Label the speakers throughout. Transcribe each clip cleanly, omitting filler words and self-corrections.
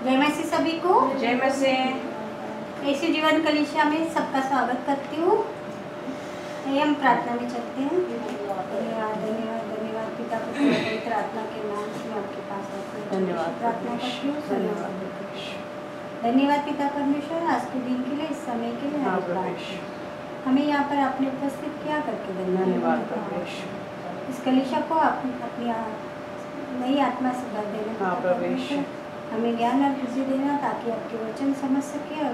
Speaker 1: जय मसीह सभी को।
Speaker 2: जय मसीह।
Speaker 1: यीशु जीवन कलीसिया में सबका स्वागत करती हूँ। हम प्रार्थना में चलते हैं। धन्यवाद धन्यवाद धन्यवाद पिता पुत्र पवित्र आत्मा के नाम से मैं आपके पास आती हूँ।
Speaker 2: धन्यवाद
Speaker 1: प्रार्थना करती हूँ।
Speaker 2: धन्यवाद
Speaker 1: धन्यवाद पिता परमेश्वर आज के दिन के लिए, इस समय के लिए हमें यहाँ पर आपने उपस्थित किया करके
Speaker 2: धन्यवाद।
Speaker 1: इस कलीसिया को अपनी नई आत्मा से भर देना, हमें ज्ञान और बुद्धि देना ताकि आपके वचन समझ सके और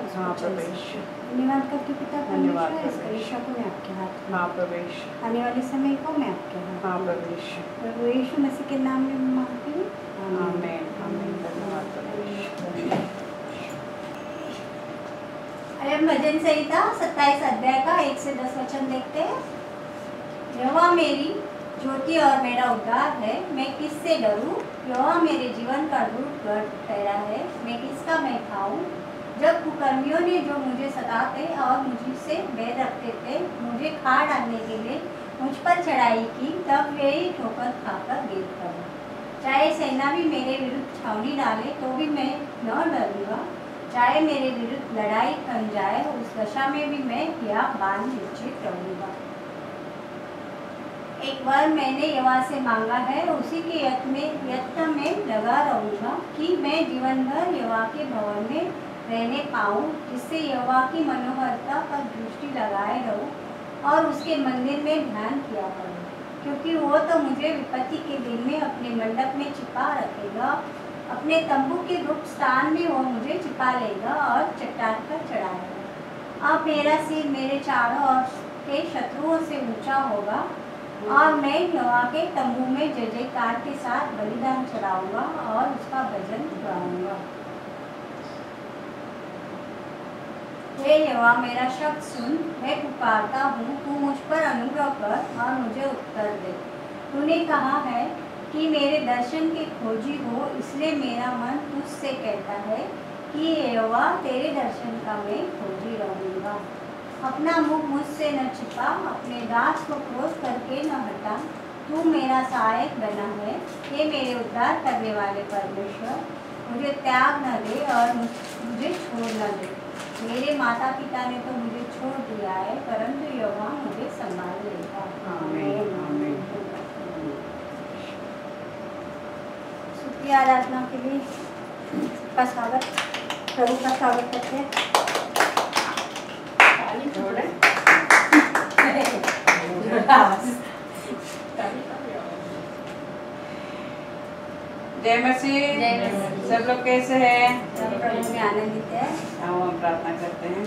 Speaker 1: धन्यवाद करती पिता परमेश्वर। इस कलीसिया को मैं आपके हाथ में, आने वाले समय को मैं आपके हाथ में, प्रभु यीशु मसीह के नाम में मांगती हूँ।
Speaker 2: आमीन आमीन। धन्यवाद।
Speaker 1: हम भजन संहिता 27 अध्याय का 1 से 10 वचन देखते हैं। यहोवा मेरी ज्योति और मेरा उद्धार है, मैं किससे डरूं? यहोवा मेरे जीवन का दुर्ग ठहरा है, मैं किसका मैं खाऊं? जब कुकर्मियों ने जो मुझे सताते और मुझसे बैर रखते थे, मुझे खा डालने के लिए मुझ पर चढ़ाई की, तब वे ही ठोकर खाकर गिर पड़े। चाहे सेना भी मेरे विरुद्ध छावनी डाले तो भी मैं न डरूंगा। चाहे मेरे विरुद्ध लड़ाई थम जाए, उस दशा में भी मैं यह बात निश्चित रहूंगा। एक बार मैंने यहोवा से मांगा है, उसी के यत्न में लगा रहूंगा कि मैं जीवन भर यहोवा के भवन में रहने पाऊं, जिससे यहोवा की मनोहरता पर दृष्टि लगाए रहूं और उसके मंदिर में ध्यान किया करूं, क्योंकि वो तो मुझे विपत्ति के दिन में अपने मंडप में छिपा रखेगा। अपने तंबू के गुप्त स्थान में वो मुझे छिपा लेगा और चट्टान पर चढ़ाएगा। अब मेरा सिर मेरे चारों ओर के शत्रुओं से ऊंचा होगा और मैं यहोवा के तंबू में जय जयकार के साथ बलिदान चढ़ाऊंगा और उसका भजन गाऊंगा। हे यहोवा मेरा शब्द सुन, मैं पुकारता हूँ, तू मुझ पर अनुग्रह कर और मुझे उत्तर दे। तूने कहा है कि मेरे दर्शन के खोजी हो, इसलिए मेरा मन तुझसे कहता है कि यहोवा तेरे दर्शन का मैं खोजी रहूंगा। अपना मुख मुझसे न छिपा, अपने दास को क्रोध करके न हटा। तू मेरा सहायक बना है, ये मेरे उद्धार करने वाले परमेश्वर। मुझे त्याग न दे और मुझे छोड़ न दे। मेरे माता पिता ने तो मुझे छोड़ दिया है, परंतु यहोवा मुझे संभाल लेगा।
Speaker 2: आमीन आमीन।
Speaker 1: स्तुति आराधना के लिए का स्वागत, प्रभु का स्वागत करते हैं।
Speaker 2: जय मसीह। सब लोग कैसे हैं?
Speaker 1: प्रभु में आनंदित है।
Speaker 2: हम प्रार्थना करते हैं।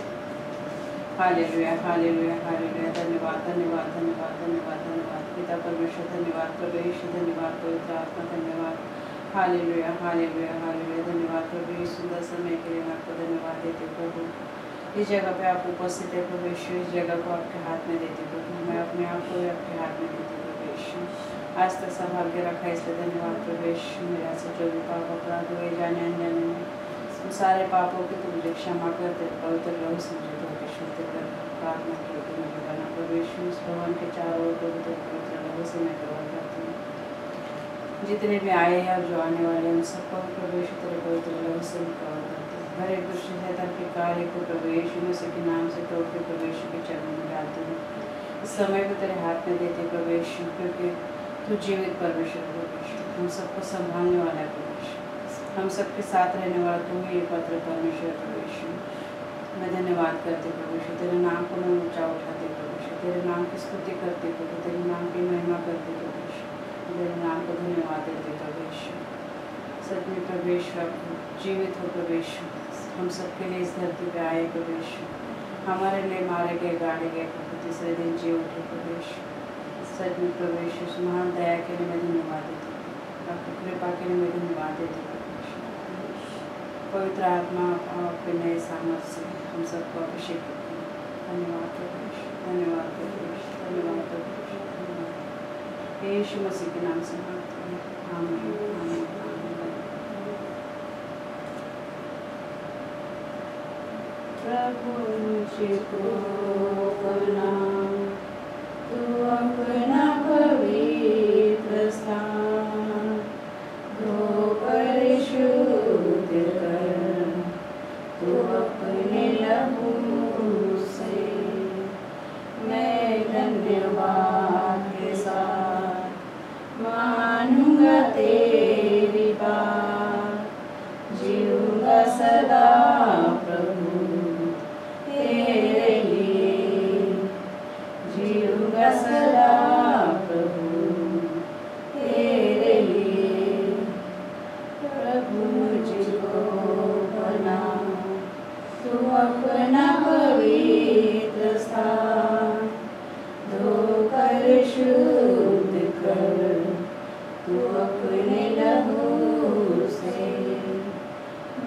Speaker 2: Hallelujah hallelujah hallelujah. धन्यवाद धन्यवाद धन्यवाद धन्यवाद धन्यवाद पिता परमेश्वर, धन्यवाद प्रभु यीशु, धन्यवाद पवित्र आत्मा, धन्यवाद। Hallelujah hallelujah hallelujah. धन्यवाद प्रभु यीशु, सुंदर समय के लिए आपको धन्यवाद देते प्रभु। इस जगह पे आप उपस्थित है प्रभु यीशु, इस जगह को आपके हाथ में देते प्रभु। मैं अपने आप को भी आपके हाथ में देती प्रभु यीशु। आज तक संभाग्य रखा, इसलिए धन्यवाद प्रभु यीशु। मेरा से जो भी पाप अपराध हुए जाने अनजाने में, उन सारे पापों की तो मुझे क्षमा कर दे। पवित्र लहू से मुझे धो के शुद्ध कर, प्रार्थना की तो मुझे बना प्रभु यीशु। इस भवन के चारों ओर पवित्र लहू से मैं कवर करती हूँ। जितने भी आए हैं और जो आने वाले हैं, उन सबको प्रभु यीशु तेरे पवित्र लहू से मैं कवर करती हूँ। हर एक दुष्ट शैतान के कार्य को प्रभु यीशु मसीह के नाम से तोड़ के प्रभु यीशु के चरणों में डालती हूँ। इस समय को तेरे हाथ में देती प्रभु यीशु, क्योंकि तू जीवित परमेश्वर प्रभु यीशु, हम सबको संभालने वाला प्रभु यीशु, हम सबके साथ रहने वाला तू ही एकमात्र परमेश्वर प्रभु यीशु। मैं धन्यवाद करती प्रभु यीशु, तेरे नाम को मैं ऊंचा उठाती प्रभु यीशु, तेरे नाम की स्तुति करती प्रभु, तेरे नाम की महिमा करती प्रभु यीशु, तेरे नाम को धन्यवाद देते प्रभु यीशु। सच में प्रभु यीशु जीवित हो प्रभु यीशु, हम सबके लिए इस धरती पे आए प्रभु यीशु, हमारे लिए मारे गए गाड़े गए प्रभु, तीसरे दिन जी उठे प्रभु यीशु। सच में प्रभु यीशु महान दया के लिए मैं धन्यवाद देती हूँ, आपकी कृपा के लिए मैं धन्यवाद देती हूँ प्रभु यीशु। पवित्र आत्मा आपके नए सामर्थ्य से हम सबको अभिषेक करती हूँ। धन्यवाद प्रभु यीशु, धन्यवाद प्रभु यीशु, धन्यवाद प्रभु यीशु, धन्यवाद। यीशु मसीह के नाम से मांगते हैं, आमीन आमीन। प्रभु मुझको बना, तू अपना पवित्र स्थान, धो परिशुद्ध कर लहू से मैं धन्यवाद के साथ मानूंगा तेरी बात, जीऊंगा सदा प्रभु तेरे लिए, जीऊंगा सदा प्रभु तेरे लिए। प्रभु मुझको बना तू अपना पवित्र स्थान, धोकर शुद्ध कर तू अपने लहू से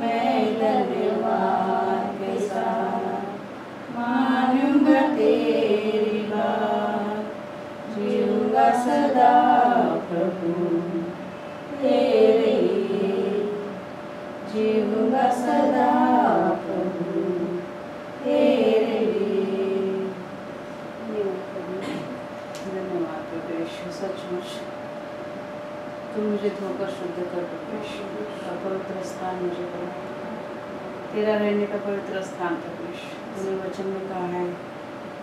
Speaker 2: मैं धन्यवाद के साथ मानूंगा तेरी बात, जीऊंगा सदा प्रभु तेरे लिए, जीऊंगा सदा प्रभु तेरे लिए। धन्यवाद प्रभु यीशु, सचमुच तुम मुझे धोकर शुद्ध कर प्रभु यीशु, और पवित्र स्थान मुझे बना, तेरा रहने का पवित्र स्थान प्रभु यीशु। तुमने वचन में कहा है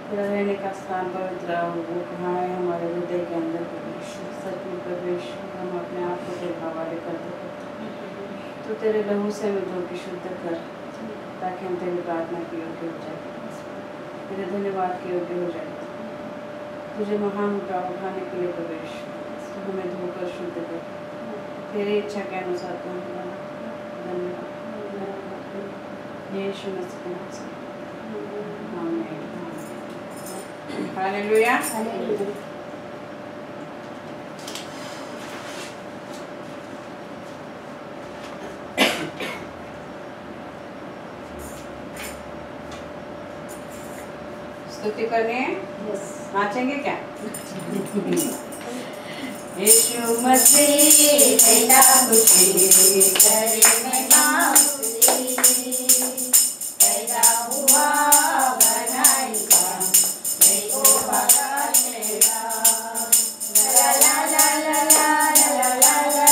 Speaker 2: तेरा रहने का स्थान पवित्र, वो कहाँ है? हमारे हृदय के अंदर प्रभु यीशु। सचमुच प्रभु यीशु, हम अपने आप को तेरे हवाले करते तो तेरे लहू से हमें धो के शुद्ध कर, ताकि हम तेरी प्रार्थना के योग्य हो जाए, तेरे धन्यवाद के योग्य हो जाए, तुझे महान उठाने के लिए प्रभु यीशु तो हमें धोकर शुद्ध कर, तेरी इच्छा के अनुसार तो हमें बना। धन्यवाद यीशु मसीह के नाम से, आमीन। हालेलुया। स्तुति करनी है? नाचेंगे क्या? यीशु मसीह तेरा खुशी करे मैं नाचती, पैदा हुआ बनाएगा देखो भगा तेरा, ला ला ला ला ला ला ला ला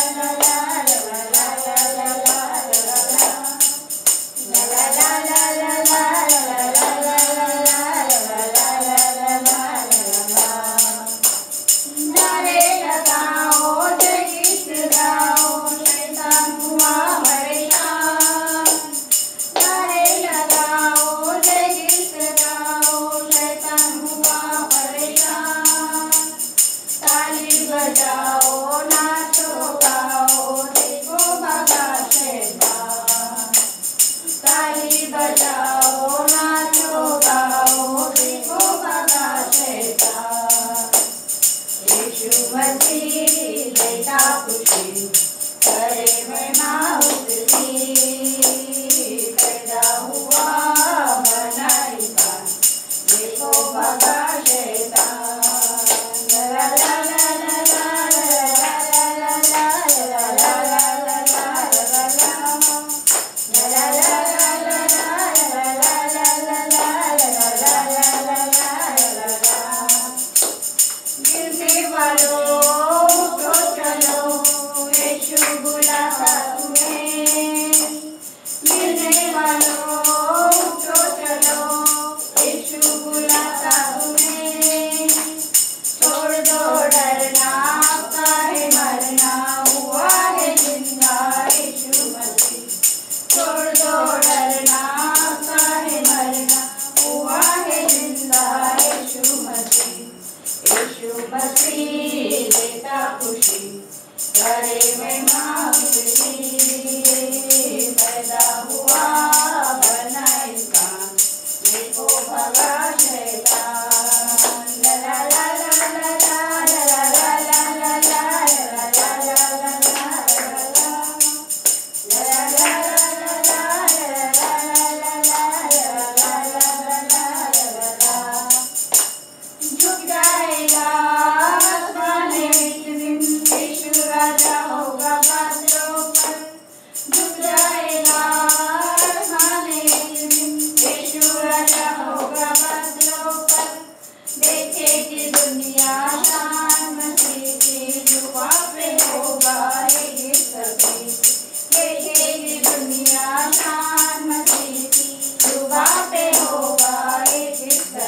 Speaker 3: राजा होगा बादलों का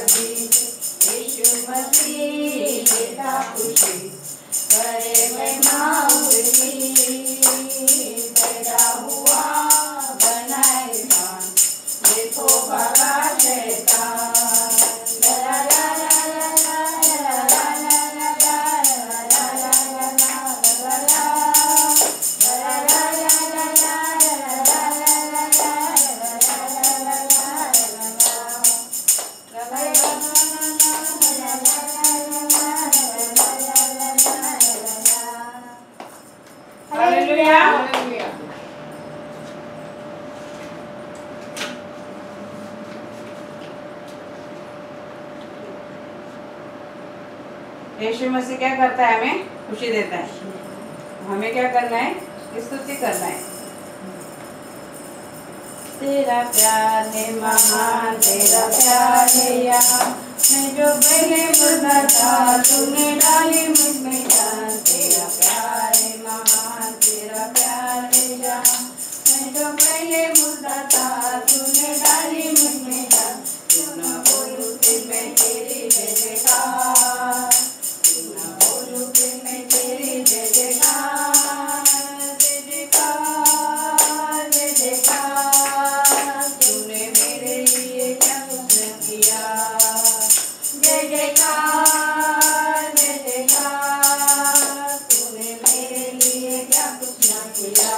Speaker 2: बीच यीशु मसीह देता खुशी करे महिमा उसकी। पैदा हुआ बना इंसान देखो भागा शैतान। ला ला ला ला ला ला ला ला ला ला ला ला ला यीशु मसीह क्या करता है? हमें खुशी देता है। हमें क्या करना है? स्तुति करना है। तेरा प्यार है महान, तेरा प्यार है यहाँ, मैं जो पहले मुर्दा था तूने डाली मुझ में जान। तेरा प्यार है महान, तेरा प्यार है यहाँ, मैं जो पहले मुर्दा था तूने डाली मुझ में जान। क्यों ना बोलूं फिर मैं तेरी जय जयकार, क्यों ना बोलूं फिर मैं तेरी जय जयकार, जय जयकार जय जयकार। तूने मेरे लिए क्या कुछ न किया, जय जयकार जय जयकार। तूने मेरे लिए क्या कुछ न किया।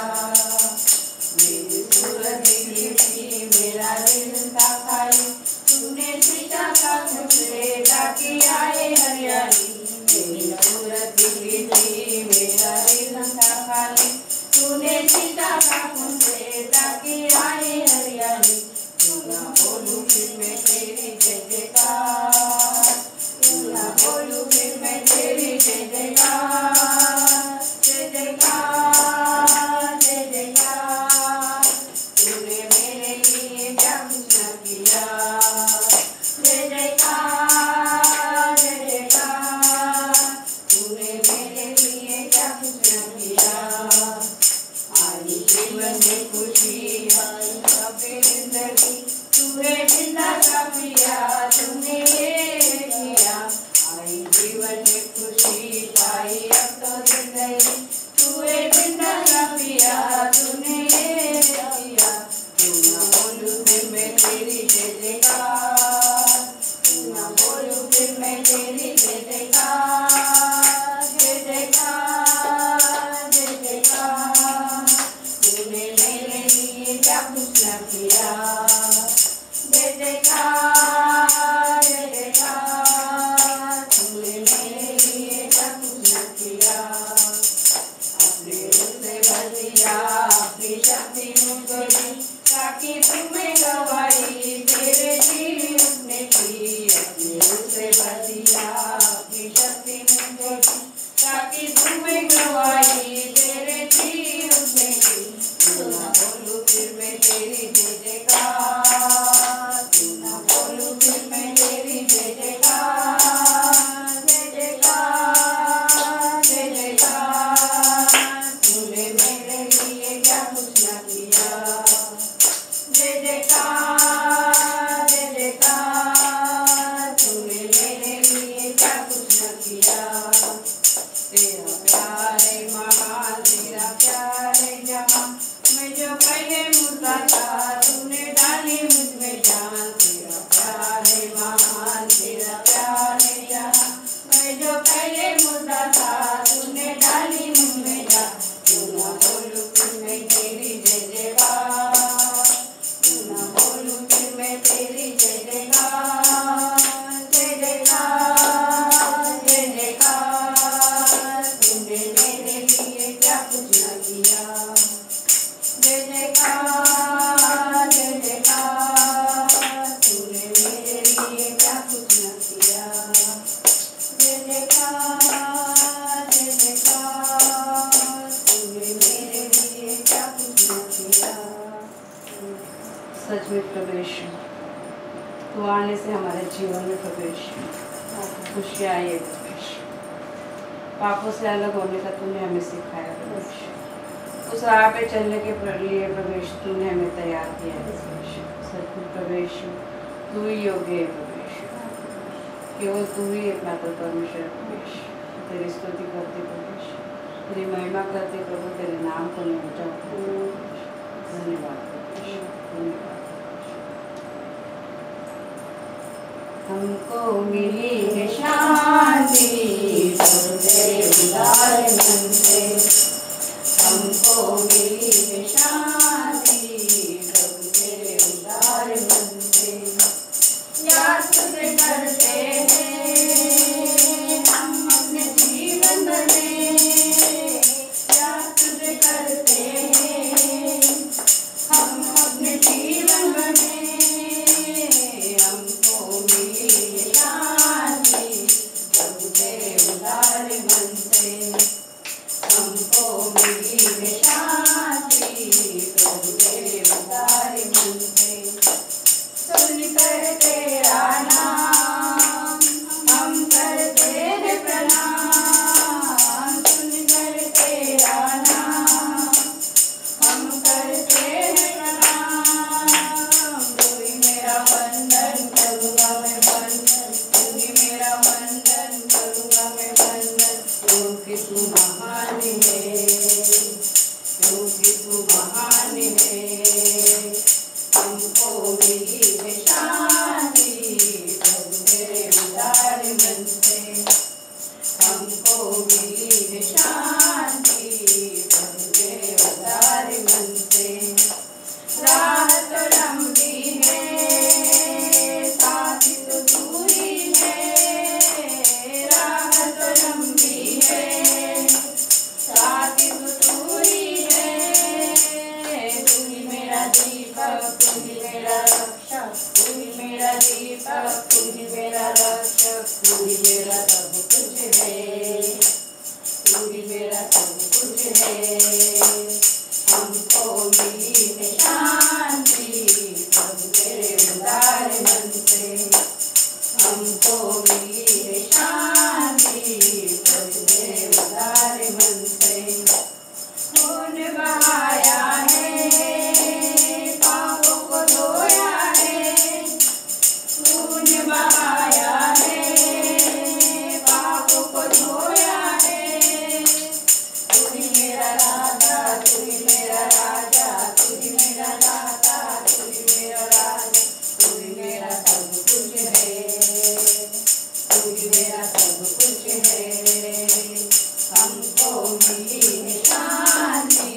Speaker 2: मेरी सूरत बिगड़ी थी, मेरा दिल था खाली, तूने सीता का मुझे ताकि आए हरियाली। मेरी सूरत बिगड़ी थी, मेरा दिल था खाली, तूने सीता का मुझे ताकि आए हरियाली। क्यों ना बोलूं फिर मैं तेरी जय जयकार, क्यों ना बोलूं फिर मैं तेरी जय जयकार, जय जयकार जय जयकार। तूने मेरे लिए क्या कुछ न किया, जय जयकार जय जयकार। तूने मेरे लिए क्या कुछ न किया। आई जीवन में खुशी, आई अपनी जिंदगी, तूने जिंदा का पिया, तूने ये किया। आई जीवन में खुशी पाई अब तो जिंदगी, तूने जिंदा का पिया, तूने ये किया। क्यों ना बोलूं फिर मैं तेरी जय जयकार, क्यों ना बोलूं फिर मैं तेरी जय जयकार, जय जयकार जय जयकार। तूने मेरे लिए क्या कुछ न किया, जय जयकार जय जयकार। तूने मेरे लिए क्या कुछ न किया। अपने रूप से भर दिया, अपनी शक्ति मुझको दी, ताकि तुम्हें गवाही तेरे जी उठने की। अपने रूप से भर दिया, अपनी शक्ति मुझको दी, ताकि तुम्हें गवाही तेरे जी उठने की। क्यों ना बोलूं फिर मैं तेरी जय जयकार, क्यों ना बोलूं फिर मैं तेरी जय जयकार, जय जयकार जय जयकार। तूने मेरे लिए क्या कुछ न किया, जय जयकार जय जयकार। तूने मेरे लिए क्या कुछ न किया। तेरा प्यार है महान, तेरा प्यार है जहाँ, मैं जो पहले मुर्दा था तूने डाली मुझ में जान। तेरा प्यार है महान, तेरा प्यार है जहाँ, मैं जो पहले मुर्दा था तूने डाली मुझ में जान। क्यों ना बोलूं फिर मैं तेरी जय जयकार, क्यों ना बोलूं फिर मैं तेरी जय जयकार, जय जयकार जय जयकार। तूने मेरे लिए क्या कुछ न किया, जय जयकार जय जयकार। तूने मेरे लिए क्या कुछ न किया, जय जयकार जय जयकार। तूने मेरे लिए क्या कुछ न किया। सच में प्रवेश तो आने से हमारे जीवन में प्रवेश खुशी आई है। प्रवेश पापों से अलग होने का तूने हमें सिखाया। प्रवेश उस राह पे चलने के लिए प्रवेश तूने हमें तैयार किया है। प्रवेश सच में प्रवेश तू ही योग्य है। प्रवेश केवल तू ही एकमात्र परमेश्वर है प्रभु यीशु। तेरी स्तुति करते प्रभु यीशु, तेरी महिमा करते प्रभु, तेरे नाम को मैं ऊंचा करते प्रभु यीशु। धन्यवाद प्रभु यीशु, धन्यवाद। हमको मिली है शांति प्रभु तेरे उदार मन से, हमको मिली है शांति प्रभु तेरे उदार मन से। याद तुझे करते हैं हम अपने जीवन बने, याद तुझे करते हैं हम अपने जीवन बने। हमको मिली है शांति प्रभु तेरे उदार मन से, हमको मिली है शांति प्रभु तेरे उदार मन से। सुनकर तेरा नाम हम करते हैं प्रणाम, सुनकर तेरा नाम हम करते हैं प्रणाम। तू ही मेरा वंदन करूँगा मैं वंदन, तू ही मेरा वंदन करूँगा मैं वंदन, क्योंकि तू महान है, क्योंकि तू महान है। हमको मिली है शांति प्रभु तेरे उदार मन से, हमको मिली है शांति प्रभु तेरे उदार मन से। राह तो लंबी है साथी तो दूरी है, राह तो लंबी है साथी तो दूरी है। तू ही मेरा दीपक, तू ही मेरा रक्षक, तू ही मेरा दीपक, तू ही मेरा रक्षक, तू ही मेरा सब कुछ है, तू ही मेरा सब कुछ है। हमको मिली है शांति प्रभु तेरे उदार मन से, हमको मिली है शांति प्रभु तेरे उदार मन से। खून बहाया है पापों को धोया है, खून बहाया है पापों को धोया है। तू ही मेरा राजा, तू ही मेरा राजा, तू ही मेरा दाता, तू ही मेरा राजा, तू ही मेरा सब कुछ है, तू ही मेरा सब कुछ है। हमको मिली है शांति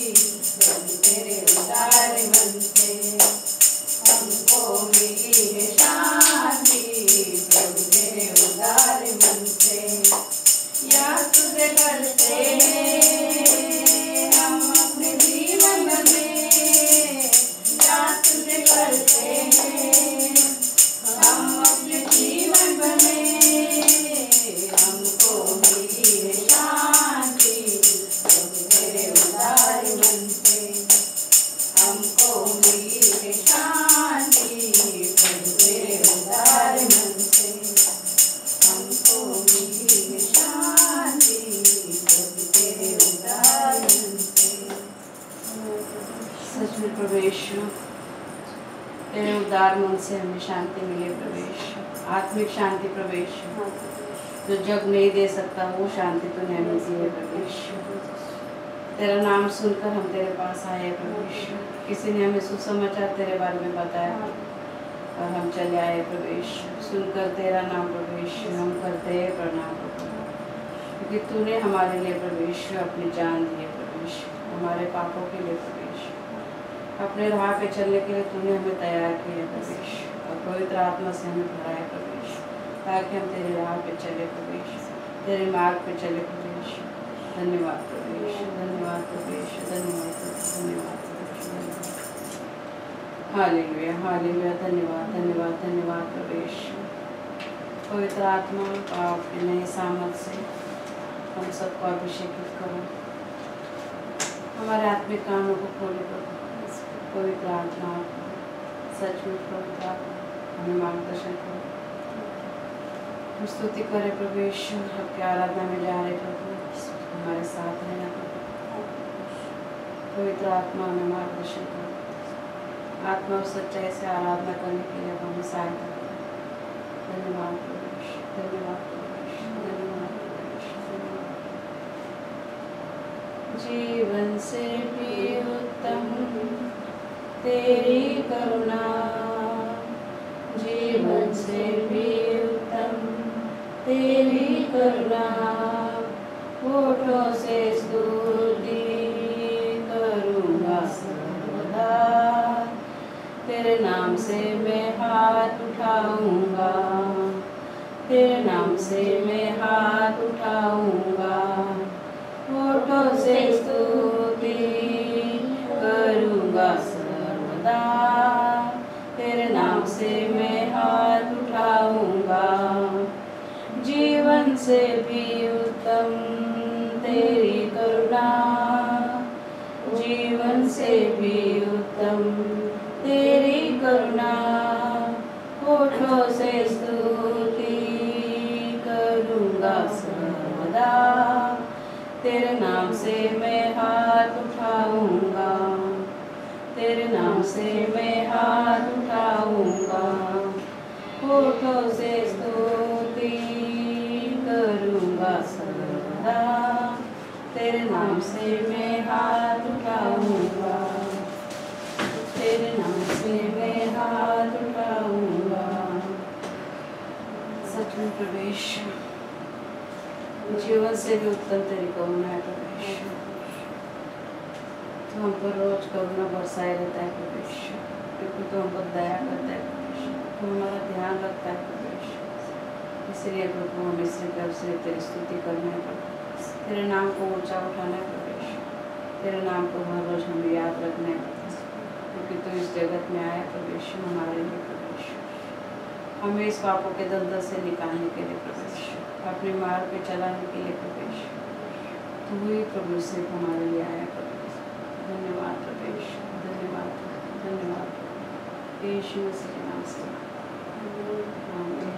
Speaker 2: प्रभु तेरे उदार मन से, हमको मिली है शांति प्रभु तेरे उदार मन से। याद तुझे करते हैं हम अपने जीवन में, याद तुझे करते हैं हम अपने जीवन बने। हमको मिली है शांति प्रभु तेरे उदार मन से, हमको मिली है शांति प्रभु तेरे उदार मन से, हमको मिली है शांति प्रभु तेरे उदार मन से। सच में प्रभु यीशु, तेरे उदार मन से हमें शांति मिले प्रभु यीशु, आत्मिक शांति प्रभु यीशु, जो जग नहीं दे सकता वो शांति तूने हमें दी है प्रभु यीशु। तेरा नाम सुनकर हम तेरे पास आए हैं प्रभु यीशु, किसी ने हमें सुसमाचार तेरे बारे में बताया और हम चले आए प्रभु यीशु। सुनकर तेरा नाम प्रभु यीशु हम करते हैं प्रणाम प्रभु, क्योंकि तूने हमारे लिए प्रभु यीशु अपनी जान दी है प्रभु यीशु, हमारे पापों के लिए प्रभु यीशु, अपने राह पे चलने के लिए तूने हमें तैयार किया है प्रभु यीशु, और पवित्र आत्मा से हमें भरा है प्रभु यीशु, ताकि हम तेरे राह पे चले प्रभु यीशु, तेरे मार्ग पे चले प्रभु यीशु। धन्यवाद प्रभु यीशु, धन्यवाद प्रभु यीशु, धन्यवाद प्रभु, धन्यवाद प्रभु यीशु, धन्यवाद। हालेलुया, हालेलुया, धन्यवाद, धन्यवाद, धन्यवाद प्रभु यीशु। पवित्र आत्मा आपके नए सामर्थ से हम सबको अभिषेकित करो, हमारे आत्मिक कानों को खोले प्रभु। पवित्र आत्मा सच में पवित्र आत्मा हमें मार्गदर्शन करो। हम स्तुति करें प्रभु यीशु, आपकी आराधना में जा रहे प्रभु, हमारे साथ रहना प्रभु। पवित्र आत्मा हमें मार्गदर्शन करो, आत्मा और सच्चाई से आराधना करने के लिए हमें सहायता करो। धन्यवाद प्रभु यीशु। धन्यवाद प्रभु यीशु, धन्यवाद प्रभु यीशु, धन्यवाद। जीवन से भी उत्तम तेरी करुणा, जीवन से भी उत्तम तेरी करुणा, होठों से स्तुति करूँगा सर्वदा, तेरे नाम से मैं हाथ उठाऊँगा, तेरे नाम से मैं हाथ उठाऊँगा, होठों से स्तुति करूँगा सर्वदा, तेरे नाम से मैं हाथ उठाऊँगा। जीवन से भी उत्तम तेरी करुणा, जीवन से भी उत्तम तेरी करुणा, होठों से स्तुति करूँगा सर्वदा, तेरे नाम से मैं हाथ उठाऊँगा, तेरे नाम से मैं हाथ उठाऊँगा, होठों से स्तुति करूँगा सर्वदा, तेरे नाम से मैं हाथ उठाऊँगा, तेरे नाम से मैं हाथ उठाऊँगा। सच में प्रवेश जीवन से भी उत्तम तेरी करुणा है प्रवेश, तो हम पर रोज करुणा बरसाए रहता है प्रवेश, क्योंकि तो हम पर दया करता है प्रवेश, तो हमारा ध्यान रखता है प्रवेश। इसलिए प्रभु हम इसलिए तरफ से तेरी स्तुति करना है प्रभु, तेरे नाम को ऊंचा उठाना है प्रवेश, तेरे नाम को हर रोज हमें याद रखना है प्रवेश, क्योंकि तो इस जगत में आया प्रवेश हमारे लिए प्रवेश, हमें इस पापों के दलदल से निकालने के लिए प्रवेश, अपने मार्ग पे चलाने के लिए प्रवेश, तो वही प्रभु सिर्फ हमारे लिए आया प्रवेश। धन्यवाद प्रवेश, धन्यवाद, धन्यवाद यीशु मसीह के नाम से आमीन।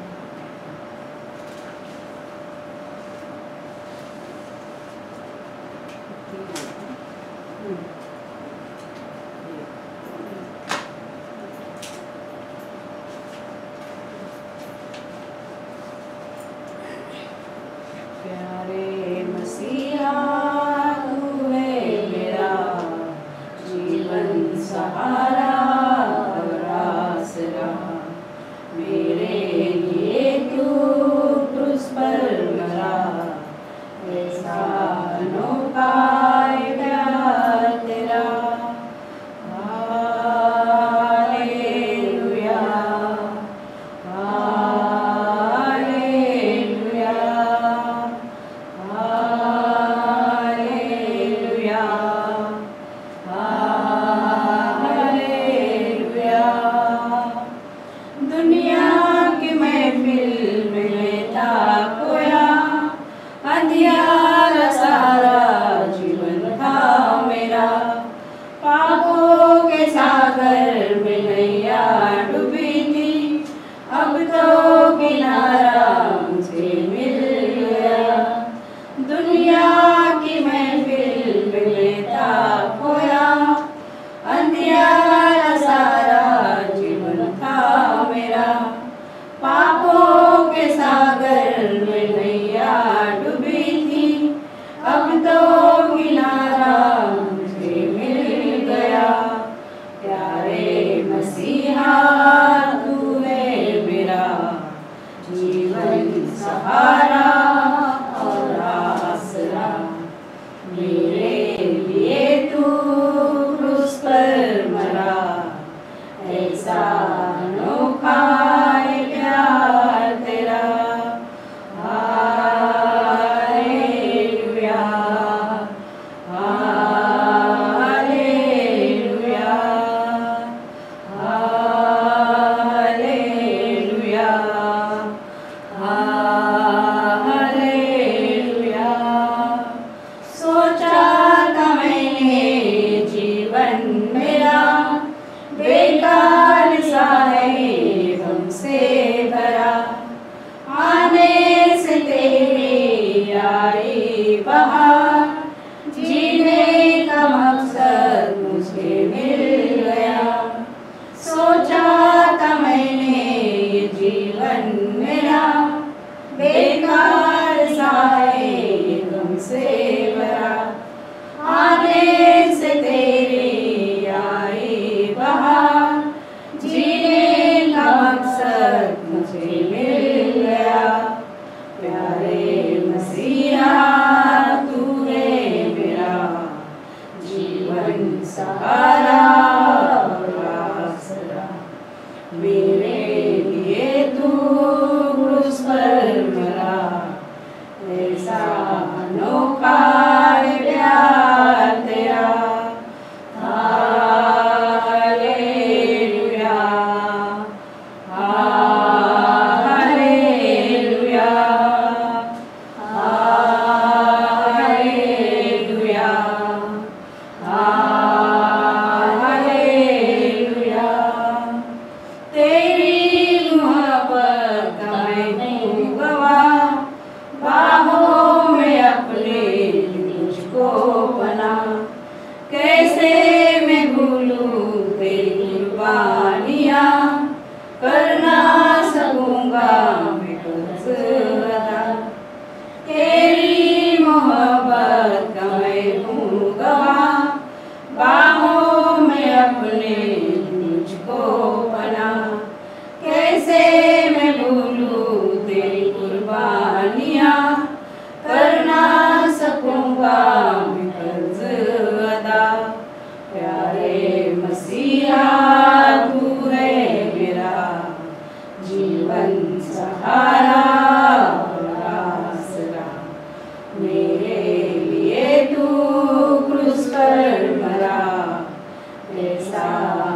Speaker 2: प्यारे मसीहा तू है मेरा जीवन सहारा और आसरा, मेरे लिए तू क्रूस पर मरा, ऐसा अनोखा है प्यार तेरा। Hallelujah, hallelujah, hallelujah, hallelujah. दुनिया की महफिल में था खोया, अंधियारा सारा जीवन था मेरा, पापों के सागर में नैया डूबी थी, अब तो किनारा मुझे मिल गया। दुनिया की महफिल में था खोया, अंधियारा सारा जीवन था मेरा, पापों के सागर में नैया डूबी थी, अब तो किनारा मुझे मिल गया। प्यारे मसीहा तू है मेरा जीवन सहारा और आसरा, मेरे लिए तू क्रूस पर मरा, तूने मुझको पना, कैसे मैं भूलूं तेरी कुर्बानियाँ, कर ना सकूंगा मैं कर्ज अदा। प्यारे मसीहा तू है मेरा जीवन सहारा और आसरा, मेरे लिए तू क्रूस पर मरा, ऐसा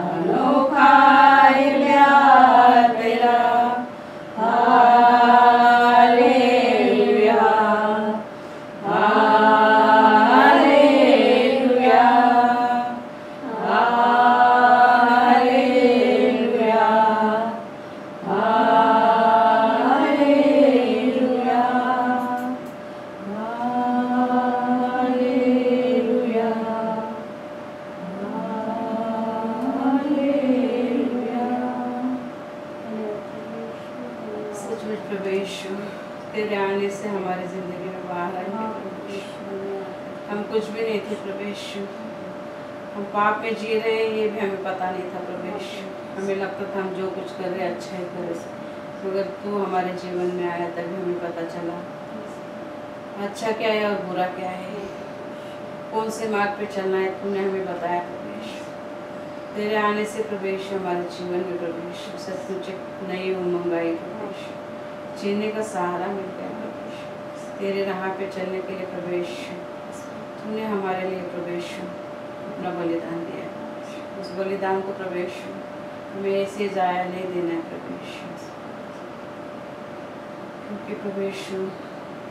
Speaker 2: अनोखा है प्यार तेरा। Hallelujah hallelujah hallelujah hallelujah hallelujah hallelujah. सचमुच प्रभु यीशु, तेरे आने से हमारी जिंदगी में बाहर आए थे प्रभु यीशु। हम कुछ भी नहीं थे प्रभु यीशु, हम पाप में जी रहे हैं ये भी हमें पता नहीं था प्रभु यीशु। हमें लगता था हम जो कुछ कर रहे हैं अच्छा ही कर रहे, मगर तू हमारे जीवन में आया तभी हमें पता चला अच्छा क्या है और बुरा क्या है, कौन से मार्ग पे चलना है तूने हमें बताया प्रभु यीशु। तेरे आने से प्रभु यीशु हमारे जीवन में प्रभु यीशु सचमुच एक नई उमंग आई प्रभु यीशु, जीने का सहारा मिल गया प्रभु यीशु। तेरे राह पे चलने के लिए प्रभु यीशु तूने हमारे लिए प्रभु यीशु अपना बलिदान दिया। उस बलिदान को प्रभु यीशु हमें ऐसे जाया नहीं देना है प्रभु यीशु, क्योंकि प्रभु यीशु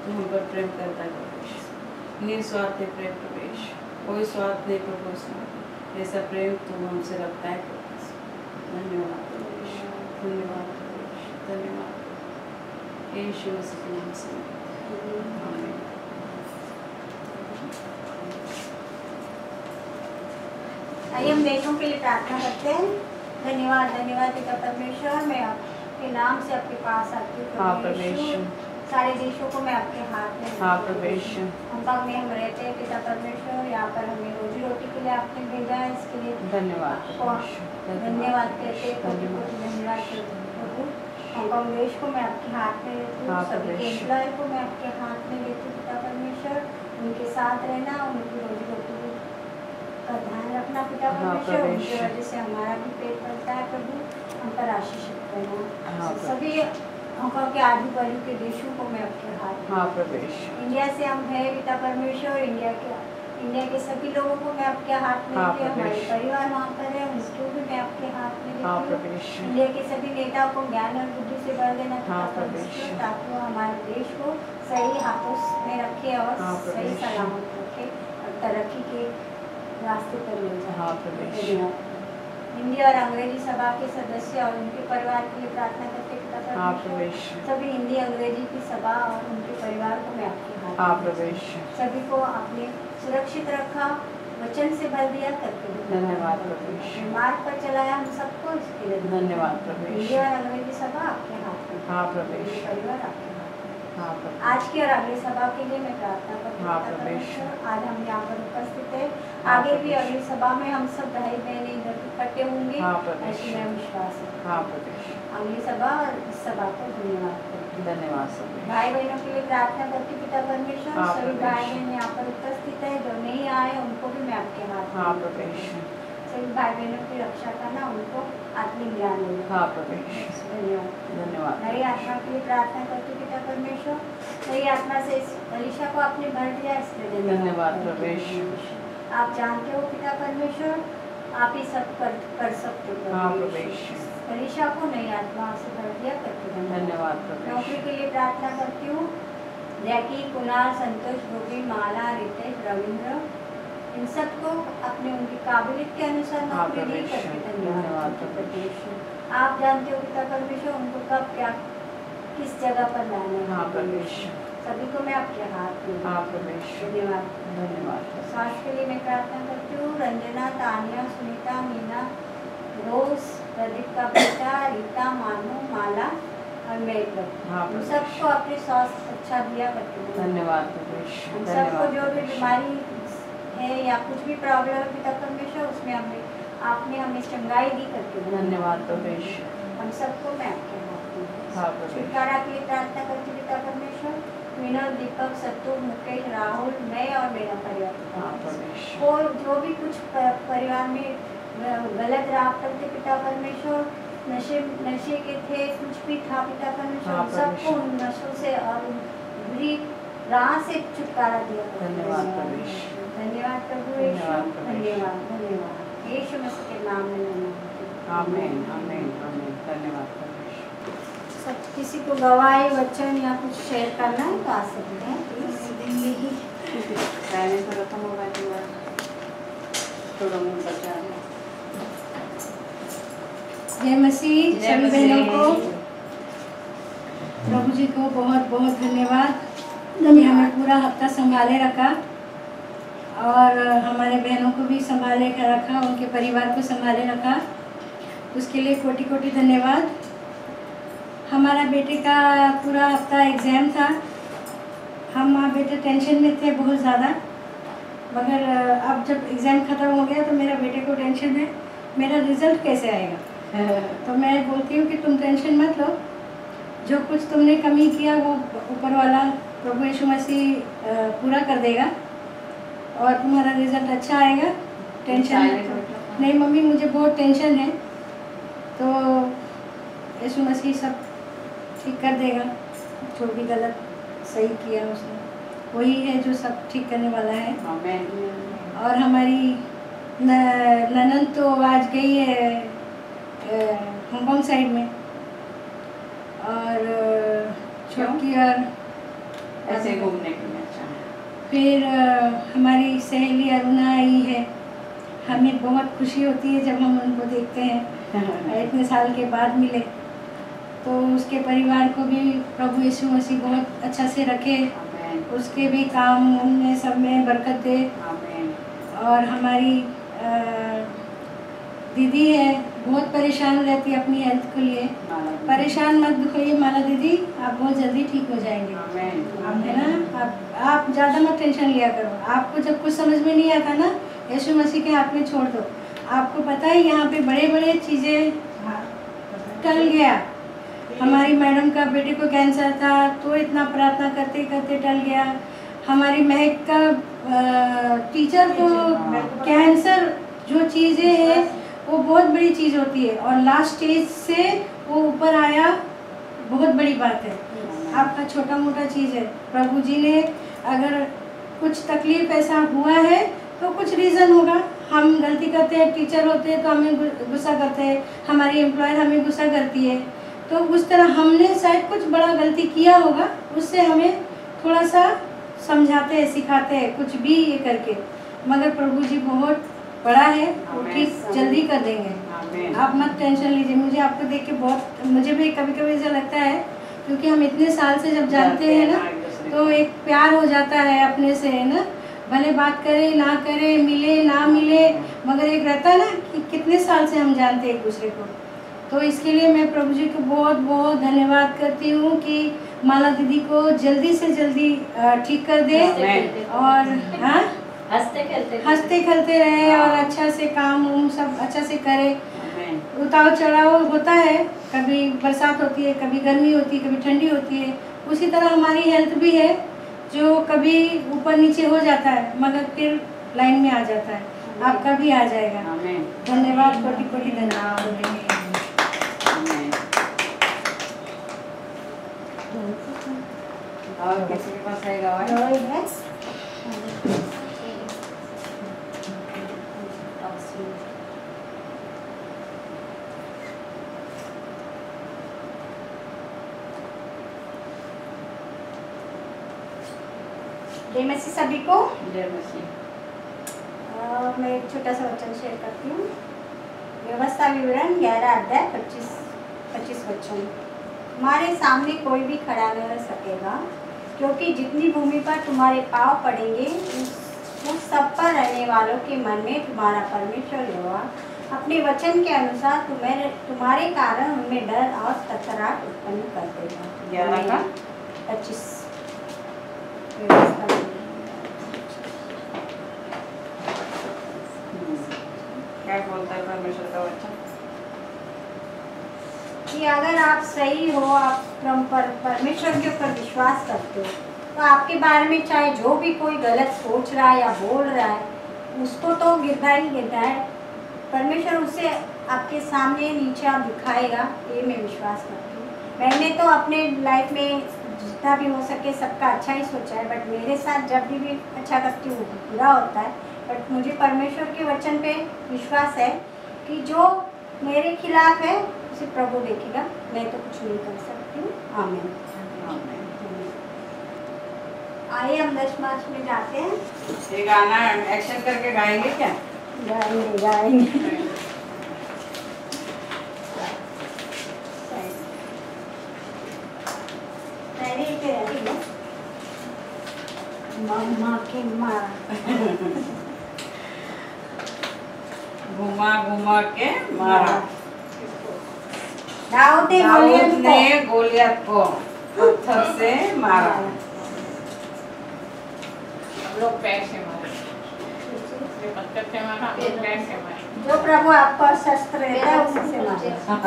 Speaker 2: तू हम पर प्रेम करता है प्रभु यीशु, निस्वार्थ प्रेम प्रभु यीशु, कोई स्वार्थ नहीं प्रभु उसमें, ऐसा प्रेम तू हमसे रखता है प्रभु यीशु। धन्यवाद प्रभु यीशु, धन्यवाद प्रभु यीशु, धन्यवाद यीशु मसीह के नाम से आमीन।
Speaker 1: आइए हम देशों के लिए प्रार्थना करते हैं। धन्यवाद धन्यवाद पिता परमेश्वर, मैं आपके नाम से आपके पास आती हूँ प्रभु यीशु। सारे देशों को मैं आपके हाथ में हंगकॉन्ग में हम रहते हैं पिता परमेश्वर, यहाँ पर हमें रोजी रोटी के लिए आपने भेजा है, इसके लिए
Speaker 2: धन्यवाद
Speaker 1: धन्यवाद कहते हैं प्रभु, धन्यवाद प्रभु। हांगकांग देश को मैं आपके हाथ में लेती हूँ, सभी के एम्प्लॉय को मैं आपके हाथ में लेती हूँ पिता परमेश्वर, उनके साथ रहना, उनकी रोजी रोटी का ध्यान रखना पिता परमेश्वर, उनकी वजह से हमारा भी पेट भरता है प्रभु, हम पर आशीष रहना। सभी हांगकांग के आजू बाजू के देशों को मैं आपके हाथ में, इंडिया से हम है पिता परमेश्वर, इंडिया के सभी लोगों को मैं आपके हाथ में लेती हूँ, हमारे परिवार वहाँ पर है उसको भी मैं आपके हाथ में लेती हूँ। इंडिया के सभी नेताओं को ज्ञान और बुद्धि से भर देना पिता परमेश्वर, ताकि वो हमारे देश को सही हाथों में रखे और सही सलामत रखे और तरक्की के रास्ते पर ले जाए। हिंदी और अंग्रेजी सभा के सदस्य और उनके परिवार के लिए प्रार्थना करते पिता परमेश्वर, सभी हिंदी अंग्रेजी की सभा और उनके परिवार को मैं आपके हाथ में, सभी को आपने सुरक्षित रखा, वचन से भर दिया करके
Speaker 2: धन्यवाद
Speaker 1: मार्ग पर चलाया हम सबको, इसके लिए
Speaker 2: धन्यवाद।
Speaker 1: हिंदी और अंग्रेजी सभा आपके हाथ में, परिवार आपके आज की और अगली सभा के लिए मैं प्रार्थना करती हूँ। आज हम यहाँ पर उपस्थित है, आगे भी अगली सभा में हम सब भाई बहन इधर इकट्ठे होंगे, ऐसी मैं विश्वास है। अगली सभा और इस सभा को धन्यवाद भाई बहनों के लिए प्रार्थना करती पिता परमेश्वर, सभी भाई बहन यहाँ पर उपस्थित है, जो नहीं आए उनको भी मैं आपके हाथ में, सभी भाई बहनों की रक्षा करना, उनको आत्मिक ज्ञान देना। धन्यवाद। नई आत्मा के लिए प्रार्थना करती पिता परमेश्वर, नई आत्मा से इस अलीशा को आपने भर दिया, इसलिए धन्यवाद। आप जानते हो पिता परमेश्वर, आप ही सब कर सकते हो। अलीशा को नई आत्मा से भर दिया करते धन्यवाद। नौकरी के लिए प्रार्थना करती हूँ, जैकी, कुणाल, संतोष, गोपी, माला, रितेश, रविंद्र, इन सबको अपने उनकी काबिलियत के अनुसार नौकरी दी करके धन्यवाद। आप जानते हो पिता परमेश्वर, उनको कब क्या किस जगह पर लाना है, सभी को मैं आपके हाथ में, धन्यवाद। स्वास्थ्य के लिए मैं प्रार्थना करती हूँ, रंजना, तानिया, सुनीता, मीना, रोज, प्रदीप का बेटा, रीता, मानू, माला और मैं सबको अपने स्वास्थ्य अच्छा दिया करते हैं धन्यवाद। सबको जो भी बीमारी है या कुछ भी प्रॉब्लम है पिता परमेश्वर, उसमें हमें आपने हमें चंगाई दी करके
Speaker 2: धन्यवाद प्रभु यीशु।
Speaker 1: हम सबको मैं आपके हाथ में
Speaker 2: हाँ प्रभु यीशु।
Speaker 1: छुटकारा के लिए प्रार्थना करती पिता परमेश्वर, विनोद, दीपक, सत्तू, मुकेश, राहुल, मैं और मेरा परिवार।
Speaker 2: हाँ प्रभु यीशु।
Speaker 1: और जो भी कुछ परिवार में गलत राह पर थे पिता परमेश्वर, नशे के थे, कुछ भी था पिता परमेश्वर,
Speaker 2: हाँ,
Speaker 1: सबको उन नशों से और बुरी राह से छुटकारा दिया।
Speaker 2: धन्यवाद प्रभु यीशु।
Speaker 1: धन्यवाद प्रभु यीशु।
Speaker 2: धन्यवाद प्रभु यीशु।
Speaker 1: धन्यवाद धन्यवाद यीशु मसीह के नाम में धन्यवाद।
Speaker 2: आमीन आमीन आमीन। धन्यवाद प्रभु यीशु।
Speaker 1: सब किसी को गवाही वचन या कुछ शेयर करना है तो आ सकते हैं प्लीज। देंगे ही
Speaker 2: मैंने तो रखा मोबाइल हुआ थोड़ा मुंह बचा है।
Speaker 1: जय मसीह।
Speaker 2: जय
Speaker 1: सभी
Speaker 2: मसीह।
Speaker 1: बहनों को प्रभु जी को बहुत बहुत धन्यवाद कि हमें पूरा हफ्ता संभाले रखा और हमारे बहनों को भी संभाले रखा, उनके परिवार को संभाले रखा, उसके लिए कोटि कोटि धन्यवाद। हमारा बेटे का पूरा हफ्ता एग्ज़ाम था, हम माँ बेटे टेंशन में थे बहुत ज़्यादा, मगर अब जब एग्ज़ाम ख़त्म हो गया तो मेरा बेटे को टेंशन है मेरा रिज़ल्ट कैसे आएगा। तो मैं बोलती हूँ कि तुम टेंशन मत लो, जो कुछ तुमने कमी किया वो ऊपर वाला प्रभु यीशु मसीह पूरा कर देगा और तुम्हारा रिज़ल्ट अच्छा आएगा। टेंशन नहीं मम्मी, मुझे बहुत टेंशन है, तो यीशु मसीह सब ठीक कर देगा। जो भी गलत सही किया उसने, वही है जो सब ठीक करने वाला है।
Speaker 2: आमीन।
Speaker 1: और हमारी ननद तो आज गई है हांगकांग साइड में, और छोटी और
Speaker 2: ऐसे घूमने के लिए अच्छा है।
Speaker 1: फिर हमारी सहेली अरुणा आई है। हमें बहुत खुशी होती है जब हम उनको देखते हैं, इतने साल के बाद मिले। तो उसके परिवार को भी प्रभु यीशु मसीह बहुत अच्छा से रखे,
Speaker 2: आमीन
Speaker 1: उसके भी काम में सब में बरकत दे।
Speaker 2: आमीन।
Speaker 1: और हमारी दीदी है, बहुत परेशान रहती है अपनी हेल्थ के लिए। परेशान मत होइए माला दीदी, आप बहुत जल्दी ठीक हो जाएंगे।
Speaker 2: आमीन।
Speaker 1: है ना, आप ज़्यादा मत टेंशन लिया करो। आपको जब कुछ समझ में नहीं आता ना, यीशु मसीह के हाथ में छोड़ दो। आपको पता है यहाँ पे बड़े बड़े चीज़ें टल गया। हमारी मैडम का बेटे को कैंसर था तो इतना प्रार्थना करते करते टल गया। हमारी महक का टीचर को कैंसर जो चीज़ें हैं वो बहुत बड़ी चीज़ होती है, और लास्ट स्टेज से वो ऊपर आया बहुत बड़ी बात है। आपका छोटा मोटा चीज़ है, प्रभु जी ने अगर कुछ तकलीफ ऐसा हुआ है तो कुछ रीज़न होगा। हम गलती करते हैं, टीचर होते हैं तो हमें गुस्सा करते हैं, हमारी एम्प्लॉयर हमें गुस्सा करती है, तो उस तरह हमने शायद कुछ बड़ा गलती किया होगा, उससे हमें थोड़ा सा समझाते हैं, सिखाते हैं कुछ भी ये करके। मगर प्रभु जी बहुत बड़ा है, वो ठीक जल्दी कर देंगे। आप मत टेंशन लीजिए। मुझे आपको देख के बहुत, मुझे भी कभी कभी ऐसा लगता है, क्योंकि हम इतने साल से जब जानते हैं ना, तो एक प्यार हो जाता है अपने से, है ना। भले बात करे ना करे, मिले ना मिले, मगर एक रहता है ना कि कितने साल से हम जानते हैं एक दूसरे को। तो इसके लिए मैं प्रभु जी को बहुत बहुत धन्यवाद करती हूँ कि माला दीदी को जल्दी से जल्दी ठीक कर दे, और हाँ हंसते खेलते रहे और अच्छा से काम सब अच्छा से करे। उतार चढ़ाव होता है, कभी बरसात होती है, कभी गर्मी होती है, कभी ठंडी होती है। उसी तरह हमारी हेल्थ भी है, जो कभी ऊपर नीचे हो जाता है मगर फिर लाइन में आ जाता है। आपका भी आ जाएगा। धन्यवाद, कोटि कोटि धन्यवाद।
Speaker 2: और किसी के पास है गवाही?
Speaker 1: जय मसीह सभी को।
Speaker 2: जय मसीह।
Speaker 1: मैं एक छोटा सा वचन शेयर करती हूँ। व्यवस्था विवरण 11 अध्याय 25 वचन। तुम्हारे सामने कोई भी खड़ा न रह सकेगा, क्योंकि जितनी भूमि पर तुम्हारे पाँव पड़ेंगे उस सब पर रहने वालों के मन में तुम्हारा परमेश्वर यहोवा अपने वचन के अनुसार तुम्हारे कारण उनमें डर और कतराहट उत्पन्न कर देगा।
Speaker 2: 11 का
Speaker 1: 25।
Speaker 2: क्या बोल बोलता है परमेश्वर का वचन?
Speaker 1: कि अगर आप सही हो, आप परमेश्वर के ऊपर विश्वास करते हो, तो आपके बारे में चाहे जो भी कोई गलत सोच रहा है या बोल रहा है, उसको तो गिरना ही गिरना है। परमेश्वर उसे आपके सामने नीचे आप दिखाएगा, ये मैं विश्वास करती हूँ। मैंने तो अपने लाइफ में जितना भी हो सके सबका अच्छा ही सोचा है, बट मेरे साथ जब भी अच्छा करती हूँ बुरा होता है। बट मुझे परमेश्वर के वचन पे विश्वास है कि जो मेरे खिलाफ है उसे प्रभु देखेगा, मैं तो कुछ नहीं कर सकती हूँ। आमीन। आइए हम 10 मार्च में जाते हैं।
Speaker 2: ये गाना एक्शन करके गाएंगे क्या?
Speaker 1: गाएंगे गाएंगे। मम्मा के मारा
Speaker 2: घुमा घुमा के मारा।
Speaker 1: दाऊद
Speaker 2: ने गोलियत को पत्थर से मारा।
Speaker 3: लोग पैर से मारे, पत्थर से मारा, हम लोग पैर से मारे।
Speaker 1: जो प्रभु आपका शस्त्र रहता है उसी से मारे।
Speaker 3: आप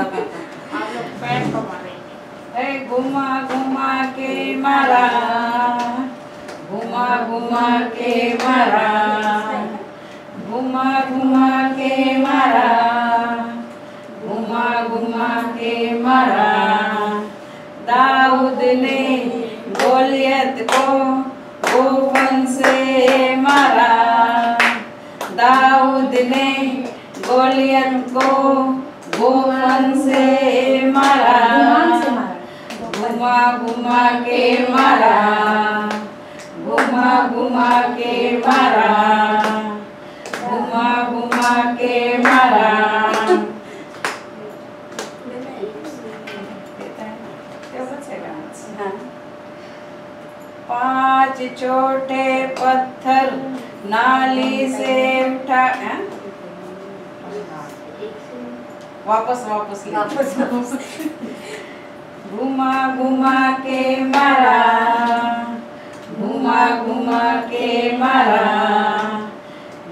Speaker 3: लोग पैर को मारेंगे।
Speaker 2: घुमा घुमा के मारा, घुमा घुमा के मारा, घुमा घुमा के मारा, घुमा घुमा के मारा। दाऊद ने गोलियत को गोफन से मारा। दाऊद ने गोलियत को गोफन से मारा। घुमा घुमा के मारा, घुमा घुमा के मारा, घुमा घुमा के मारा। पांच छोटे पत्थर नाली से उठा। वापस घुमा घुमा के मारा, घुमा घुमा के मारा,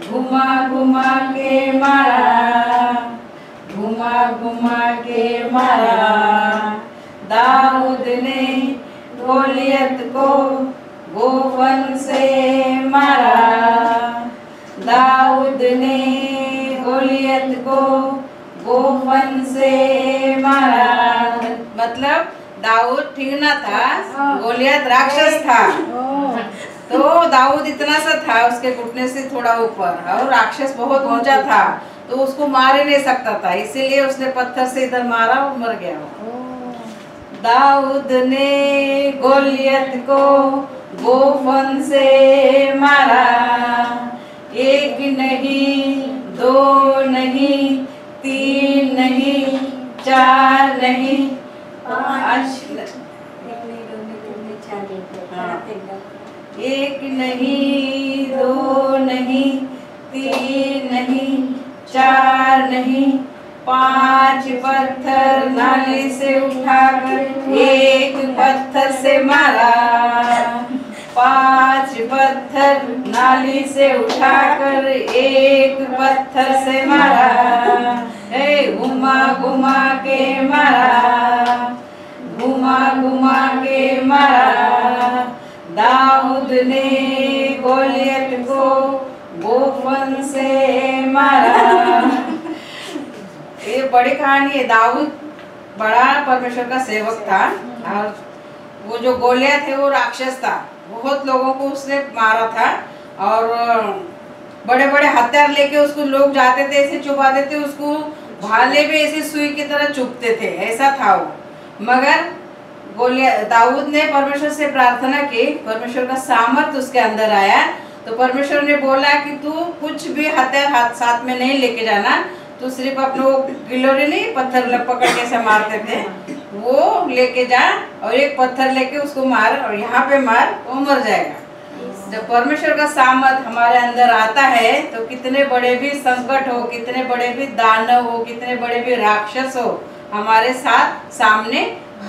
Speaker 2: घुमा घुमा के मारा, घुमा घुमा के मारा। दाऊद ने गोलियत को गोफन से मारा। दाऊद ने गोलियत को गोफन से मारा। मतलब दाऊद ठीक ना था, गोलियत राक्षस था। तो दाऊद इतना सा था, उसके घुटने से थोड़ा ऊपर, और राक्षस बहुत ऊंचा था, तो उसको मार ही नहीं सकता था, इसीलिए उसने पत्थर से इधर मारा और मर गया। दाऊद ने गोलियत को गोफन से मारा। एक नहीं, दो नहीं, तीन नहीं, चार नहीं, पांच। एक नहीं, दो नहीं, तीन नहीं, चार नहीं, पांच पत्थर नाली से उठाकर एक पत्थर से मारा। पांच पत्थर नाली से उठाकर एक पत्थर से मारा। घुमा घुमा के मारा, घुमा घुमा के मारा। दाऊद ने गोलियत को गोफन से मारा। ये बड़ी कहानी है। दाऊद बड़ा परमेश्वर का सेवक था, और वो जो गोलियत है वो राक्षस था, बहुत लोगों को उसने मारा था, और बड़े बड़े हथियार लेके उसको लोग जाते थे, ऐसे चुपाते थे, उसको भाले भी ऐसे सुई की तरह चुपते थे, ऐसा था वो। मगर दाऊद ने परमेश्वर से प्रार्थना की, परमेश्वर का सामर्थ उसके अंदर आया, तो परमेश्वर ने बोला कि तू कुछ भी हथियार साथ में नहीं लेके जाना, तो सिर्फ अपने वो गिलोरी नहीं, पत्थर पकड़ के से मारते थे, वो लेके जा, और एक पत्थर लेके उसको मार, और यहाँ पे मार, वो मर जाएगा। जब परमेश्वर का सामर्थ हमारे अंदर आता है, तो कितने बड़े भी संकट हो, कितने बड़े भी दानव हो, कितने बड़े भी राक्षस हो, हमारे साथ सामने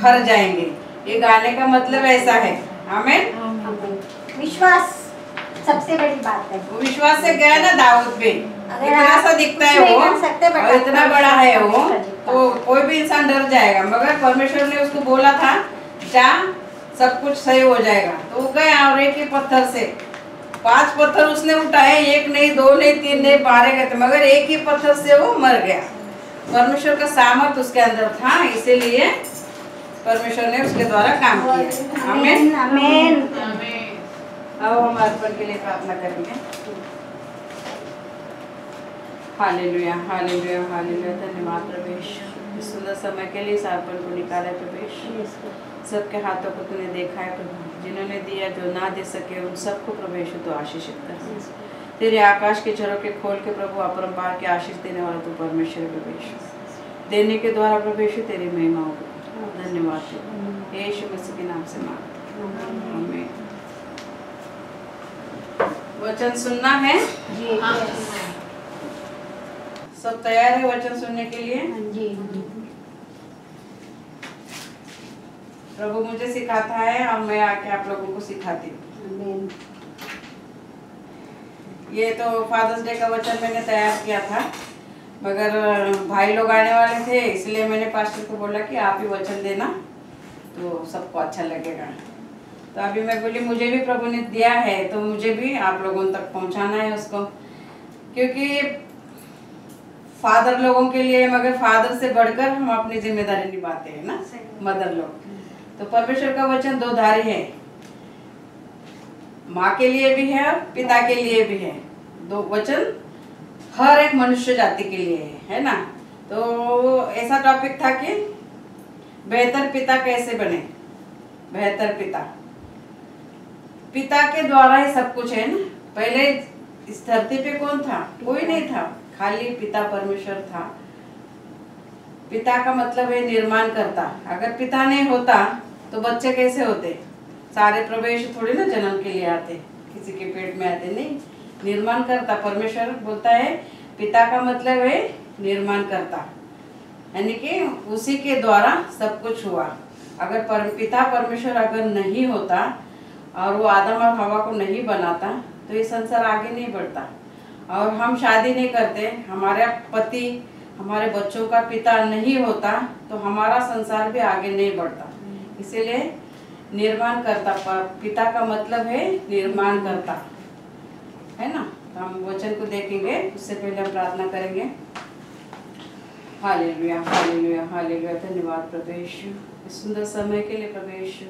Speaker 2: हर जाएंगे। ये गाने का मतलब ऐसा है। आमीन।
Speaker 1: विश्वास सबसे बड़ी बात है।
Speaker 2: वो विश्वास से गया ना दाऊद पे,
Speaker 1: अगर
Speaker 2: इतना
Speaker 1: आप
Speaker 2: सा दिखता
Speaker 1: कुछ
Speaker 2: है
Speaker 1: नहीं
Speaker 2: वो
Speaker 1: कर सकते, but
Speaker 2: और इतना
Speaker 1: आपका
Speaker 2: बड़ा है
Speaker 1: विश्वास
Speaker 2: वो,
Speaker 1: हमेशा जीतता
Speaker 2: तो
Speaker 1: है।
Speaker 2: कोई भी इंसान डर जाएगा। मगर परमेश्वर ने उसको बोला था जा, सब कुछ सही हो जाएगा। तो वो गया और एक ही पत्थर से 5 पत्थर उसने उठाए, 1 नहीं, 2 नहीं, 3 नहीं, मारे गए थे, मगर एक ही पत्थर से वो मर गया। परमेश्वर का सामर्थ उसके अंदर था, इसीलिए परमेश्वर ने उसके द्वारा काम किया। आमीन
Speaker 1: आमीन।
Speaker 3: आमीन।
Speaker 2: अब हम अर्पण के लिए प्रार्थना करेंगे। Hallelujah, hallelujah, hallelujah. धन्यवाद प्रभु यीशु, इस सुंदर समय के लिए इस अर्पण को निकाला प्रभु यीशु। सबके हाथों को तूने देखा है प्रभु, जिन्होंने दिया, जो ना दे सके उन सबको प्रभु यीशु तो आशीषित कर। तेरे आकाश के झरोखे खोल के प्रभु अपरंपार के आशीष देने वाला तू परमेश्वर प्रभु यीशु। देने के द्वारा प्रभु यीशु तेरी महिमा होगी। धन्यवाद यीशु मसीह के नाम से मांगते हैं, आमीन। वचन सुनना है,
Speaker 1: जी
Speaker 3: हाँ,
Speaker 2: सब तैयार है वचन सुनने के लिए?
Speaker 1: जी।
Speaker 2: प्रभु मुझे सिखाता है और मैं आके आप लोगों को सिखाती हूँ।
Speaker 1: आमीन।
Speaker 2: ये तो फादर्स डे का वचन मैंने तैयार किया था, मगर भाई लोग आने वाले थे, इसलिए मैंने पास्टर को बोला कि आप ही वचन देना तो सबको अच्छा लगेगा। तो अभी मैं बोली मुझे भी प्रभु ने दिया है तो मुझे भी आप लोगों तक पहुंचाना है उसको, क्योंकि फादर लोगों के लिए, मगर फादर से बढ़कर हम अपनी जिम्मेदारी निभाते हैं ना, मदर लोग। तो परमेश्वर का वचन 2 धारी है, माँ के लिए भी है और पिता के लिए भी है। 2 वचन हर एक मनुष्य जाति के लिए है ना। तो ऐसा टॉपिक था कि बेहतर पिता कैसे बने। बेहतर पिता, पिता के द्वारा ही सब कुछ है ना। पहले इस धरती पे कौन था? कोई नहीं था, खाली पिता परमेश्वर था। पिता का मतलब है निर्माण करता। अगर पिता नहीं होता तो बच्चे कैसे होते? सारे प्रवेश थोड़ी ना जन्म के लिए आते, किसी के पेट में आते नहीं। निर्माण करता, परमेश्वर बोलता है पिता का मतलब है निर्माण करता, यानी कि उसी के द्वारा सब कुछ हुआ। अगर पिता परमेश्वर अगर नहीं होता और वो आदम और हवा को नहीं बनाता तो ये संसार आगे नहीं बढ़ता। और हम शादी नहीं करते, हमारे पति हमारे बच्चों का पिता नहीं होता तो हमारा संसार भी आगे नहीं बढ़ता। इसीलिए निर्माण करता, पिता का मतलब है निर्माण करता, है ना। तो हम वचन को देखेंगे, उससे पहले हम प्रार्थना करेंगे। Hallelujah, hallelujah, hallelujah. धन्यवाद प्रभु यीशु, इस सुंदर समय के लिए प्रभु यीशु।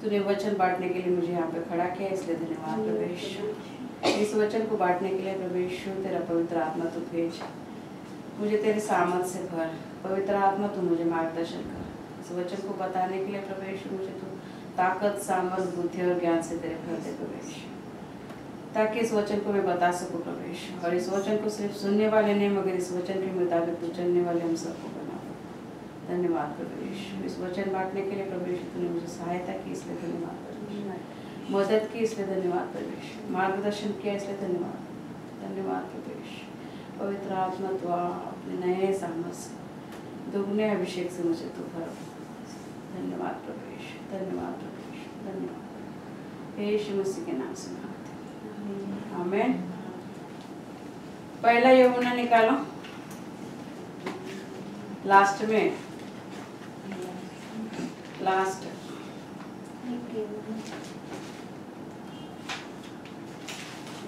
Speaker 2: तूने वचन बांटने के लिए मुझे यहाँ पे खड़ा किया, इसलिए धन्यवाद प्रभु यीशु। इस वचन को बांटने के लिए प्रभु यीशु तेरा पवित्र आत्मा तू भेज, मुझे तेरे सामर्थ से भर। पवित्र आत्मा तू मुझे मार्गदर्शन कर। इस वचन को बताने के लिए प्रभु यीशु मुझे तू ताकत, सामर्थ, बुद्धि और ज्ञान से तेरे भर दे प्रभु यीशु, ताकि इस वचन को मैं बता सकूं प्रभु यीशु। और इस वचन को सिर्फ सुनने वाले नहीं, मगर इस वचन के मुताबिक तू चलने वाले हम सबको बना। धन्यवाद प्रभु यीशु। इस वचन बांटने के लिए प्रभु यीशु तूने मुझे सहायता की, इसलिए धन्यवाद प्रभु यीशु। मदद की, इसलिए धन्यवाद प्रभु यीशु। मार्गदर्शन किया, इसलिए धन्यवाद। धन्यवाद प्रभु यीशु। पवित्र आत्मा तू अपने नए सामर्थ से, दुगने अभिषेक से मुझे तू भर। धन्यवाद प्रभु यीशु, धन्यवाद प्रभु यीशु, धन्यवाद। यीशु मसीह के नाम से मांगते हैं, आमीन। पहला यूहन्ना निकालो, लास्ट में, लास्ट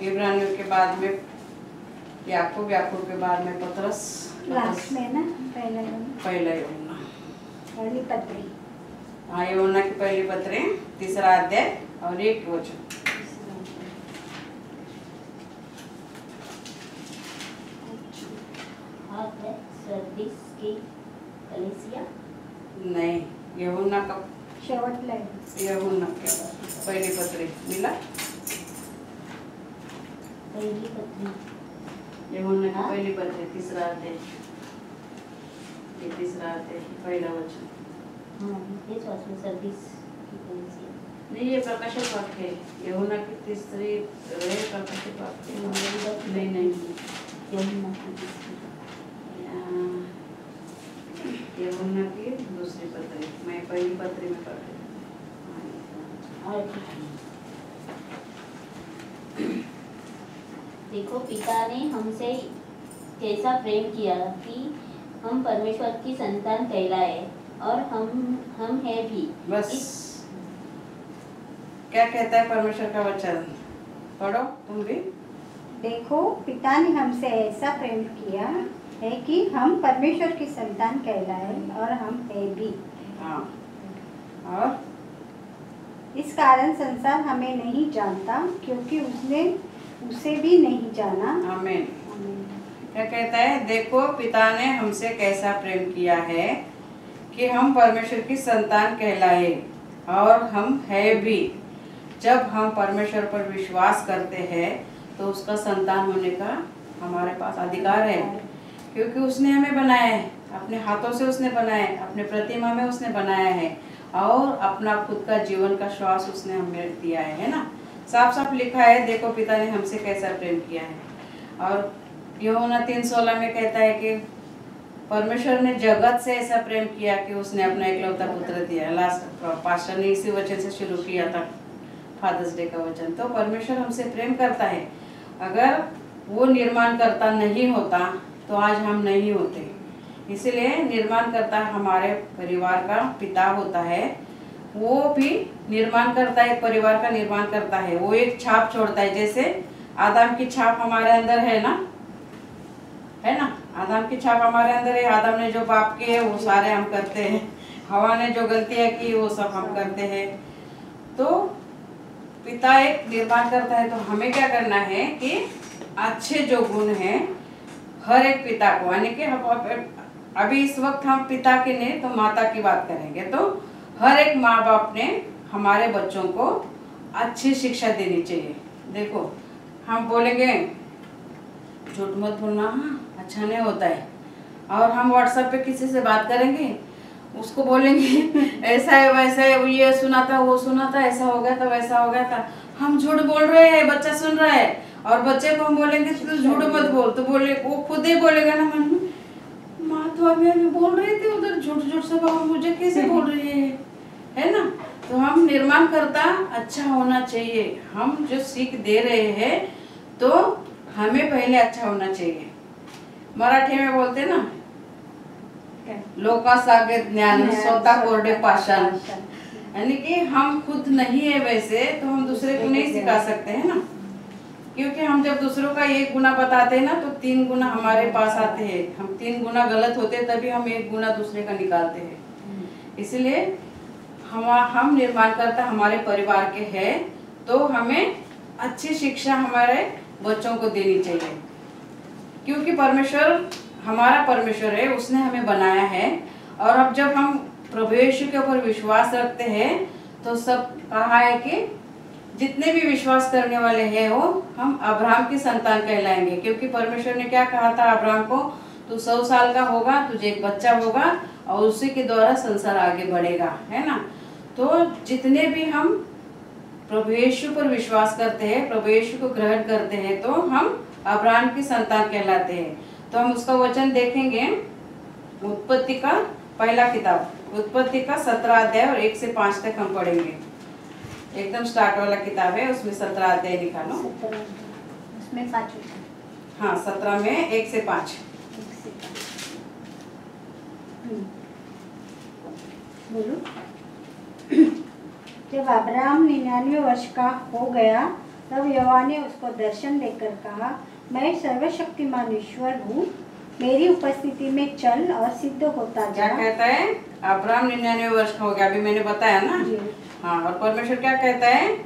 Speaker 2: इब्रानियों के बाद में याकूब, याकूब के बाद में पतरस,
Speaker 1: लास्ट में ना
Speaker 2: पहला यूहन्ना,
Speaker 1: पहली पत्री।
Speaker 2: हाँ, यूहन्ना की पहली पत्री 3रा अध्याय और 1 वचन।
Speaker 1: सर्दिस की कलीसिया
Speaker 2: नहीं, यूहन्ना का
Speaker 1: शेवटला
Speaker 2: यूहन्ना के बाद पहली पत्री मिला।
Speaker 1: पहिली पत्री
Speaker 2: यूहन्ना की पहली पत्री 3रा अध्याय, ये 3रा अध्याय पहला वचन।
Speaker 1: हाँ, तेच वाचलं, सर्दिस की कलीसिया।
Speaker 2: नहीं, ये प्रकाशित वाक्य है। यूहन्ना की 3री प्रकाशित वाक्य नहीं, नहीं,
Speaker 1: यूहन्ना की तीसरी।
Speaker 2: यूहन्ना की 2री पत्री, मैं पहली पत्री में पढ़ रही
Speaker 4: देखो पिता ने हमसे कैसा प्रेम किया कि हम परमेश्वर की संतान कहलाए और हम है भी।
Speaker 2: बस क्या कहता है परमेश्वर का वचन, पढ़ो तुम भी।
Speaker 1: देखो पिता ने हमसे ऐसा प्रेम किया है कि हम परमेश्वर की संतान कहलाए और हम है भी।
Speaker 2: हाँ, और
Speaker 1: इस कारण संसार हमें नहीं जानता क्योंकि उसने उसे भी नहीं जाना।
Speaker 2: आमीन। क्या कहता है, देखो पिता ने हमसे कैसा प्रेम किया है कि हम परमेश्वर की संतान कहलाए और हम है भी। जब हम परमेश्वर पर विश्वास करते हैं तो उसका संतान होने का हमारे पास अधिकार है, क्योंकि उसने हमें बनाया है, अपने हाथों से उसने बनाया है, अपने प्रतिमा में उसने बनाया है और अपना खुद का जीवन का श्वास उसने हमें दिया है ना। साफ साफ लिखा है, देखो पिता ने हमसे कैसा प्रेम किया है। और यूहन्ना 3:16 में कहता है कि परमेश्वर ने जगत से ऐसा प्रेम किया कि उसने अपना इकलौता पुत्र दिया। लास्ट पास्टर ने इसी वचन से शुरू किया था, फादर्स डे का वचन। तो परमेश्वर हमसे प्रेम करता है। अगर वो निर्माण करता नहीं होता तो आज हम नहीं होते। इसलिए निर्माण करता हमारे परिवार का पिता होता है, वो भी निर्माण करता है, परिवार का निर्माण करता है। वो एक छाप छोड़ता है, जैसे आदम की छाप हमारे अंदर है ना, है ना। आदम की छाप हमारे अंदर है। आदम ने जो पाप किए वो सारे हम करते हैं, हवा ने जो गलतियां की वो सब हम करते हैं। तो पिता एक निर्माण करता है, तो हमें क्या करना है कि अच्छे जो गुण हैं हर एक पिता को, यानी कि अभी इस वक्त हम पिता के नहीं तो माता की बात करेंगे, तो हर एक माँ बाप ने हमारे बच्चों को अच्छी शिक्षा देनी चाहिए। देखो हम बोलेंगे झूठ मत बोलना, हाँ अच्छा नहीं होता है। और हम व्हाट्सएप पे किसी से बात करेंगे, उसको बोलेंगे ऐसा है वैसा है, ये सुना था वो सुना था, ऐसा हो गया था वैसा हो गया था। हम झूठ बोल रहे हैं, बच्चा सुन रहा है। और बच्चे को हम बोलेंगे तो झूठ मत बोल, तो बोले वो खुद ही बोलेगा ना मन में, माँ तो अभी अभी बोल रही थी उधर झूठ झूठ सब, मुझे कैसे बोल रही है ना। तो हम निर्माण करता अच्छा होना चाहिए। हम जो सीख दे रहे हैं तो हमें पहले अच्छा होना चाहिए। मराठी में बोलते ना, लोकासागे ज्ञान स्वतः कोरडे पाषाण, यानी कि हम खुद नहीं है वैसे तो हम दूसरे को नहीं सिखा सकते हैं ना। क्योंकि हम जब दूसरों का एक गुना बताते हैं ना तो 3 गुना हमारे पास आते हैं। हम 3 गुना गलत होते तभी हम 1 गुना दूसरे का निकालते हैं। इसलिए हम निर्माण करता हमारे परिवार के हैं, तो हमें अच्छी शिक्षा हमारे बच्चों को देनी चाहिए। क्योंकि परमेश्वर हमारा परमेश्वर है, उसने हमें बनाया है। और अब जब हम प्रभु यीशु के ऊपर विश्वास रखते हैं तो सब कहा है कि जितने भी विश्वास करने वाले हैं वो हम अब्राहम की संतान कहलाएंगे। क्योंकि परमेश्वर ने क्या कहा था अब्राहम को, तू 100 साल का होगा, तुझे एक बच्चा होगा और उसी के द्वारा संसार आगे बढ़ेगा, है ना। तो जितने भी हम प्रभु यीशु पर विश्वास करते हैं, प्रभु यीशु को ग्रहण करते हैं, तो हम अब्राहम की संतान कहलाते हैं। तो हम उसका वचन देखेंगे, उत्पत्ति का पहला किताब, उत्पत्ति का 17 अध्याय और 1 से 5 तक हम पढ़ेंगे। एकदम स्टार्ट वाला किताब है, उसमें 17 अध्याय निकालो।
Speaker 1: उसमें 5
Speaker 2: हाँ 17 में 1 से 5।
Speaker 1: बोलो। जब अब्राहम 99 वर्ष का हो गया तब यहोवा ने उसको दर्शन देकर कहा, मैं सर्वशक्तिमान ईश्वर हूँ, मेरी उपस्थिति में चल और सिद्ध होता जा।
Speaker 2: क्या कहता है, अब्राहम 99 वर्ष का हो गया, अभी मैंने बताया ना। हाँ, और परमेश्वर क्या कहता है,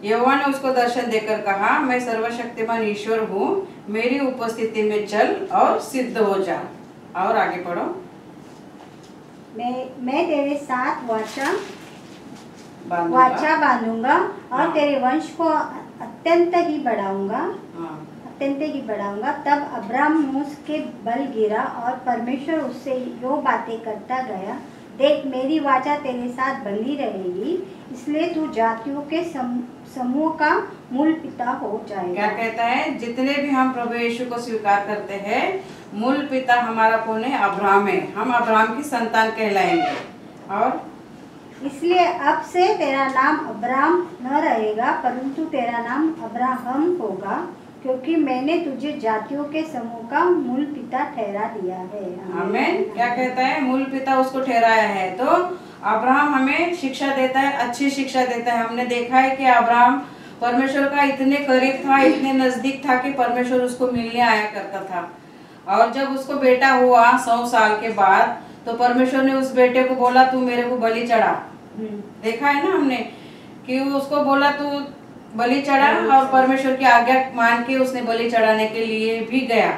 Speaker 2: यहोवा ने उसको दर्शन देकर कहा, मैं सर्वशक्तिमान ईश्वर हूँ, मेरी उपस्थिति में चल और सिद्ध हो जा। और आगे पढ़ो।
Speaker 1: मैं तेरे साथ वाचा बांधूंगा और
Speaker 2: हाँ।
Speaker 1: तेरे वंश को अत्यंत ही बढ़ाऊंगा।
Speaker 2: हाँ।
Speaker 1: अत्यंत ही बढ़ाऊंगा। तब अब्राहम उसके बल गिरा और परमेश्वर उससे यो बातें करता गया, देख मेरी वाचा तेरे साथ बंधी रहेगी, इसलिए तू जातियों के समूह का मूल पिता हो जाएगा।
Speaker 2: क्या कहता है, जितने भी हम प्रभु यीशु को स्वीकार करते हैं, मूल पिता हमारा कौन है, अब्राहम है। हम अब्राहम की संतान कहलाएंगे। और
Speaker 1: इसलिए अब से तेरा नाम अब्राहम न रहेगा, परंतु तेरा नाम अब्राहम होगा, क्योंकि मैंने तुझे जातियों के समूह का मूल पिता ठहरा दिया है।
Speaker 2: आमीन। क्या कहता है? मूल पिता उसको ठहराया है। तो अब्राहम हमें शिक्षा देता है, अच्छी शिक्षा देता है। हमने देखा है कि अब्राहम परमेश्वर का इतने करीब था, इतने नजदीक था कि परमेश्वर उसको मिलने आया करता था। और जब उसको बेटा हुआ 100 साल के बाद, तो परमेश्वर ने उस बेटे को बोला तू मेरे को बलि चढ़ा। देखा है ना हमने कि उसको बोला तू बलि चढ़ा, और परमेश्वर की आज्ञा मान के उसने बलि चढ़ाने के लिए भी गया।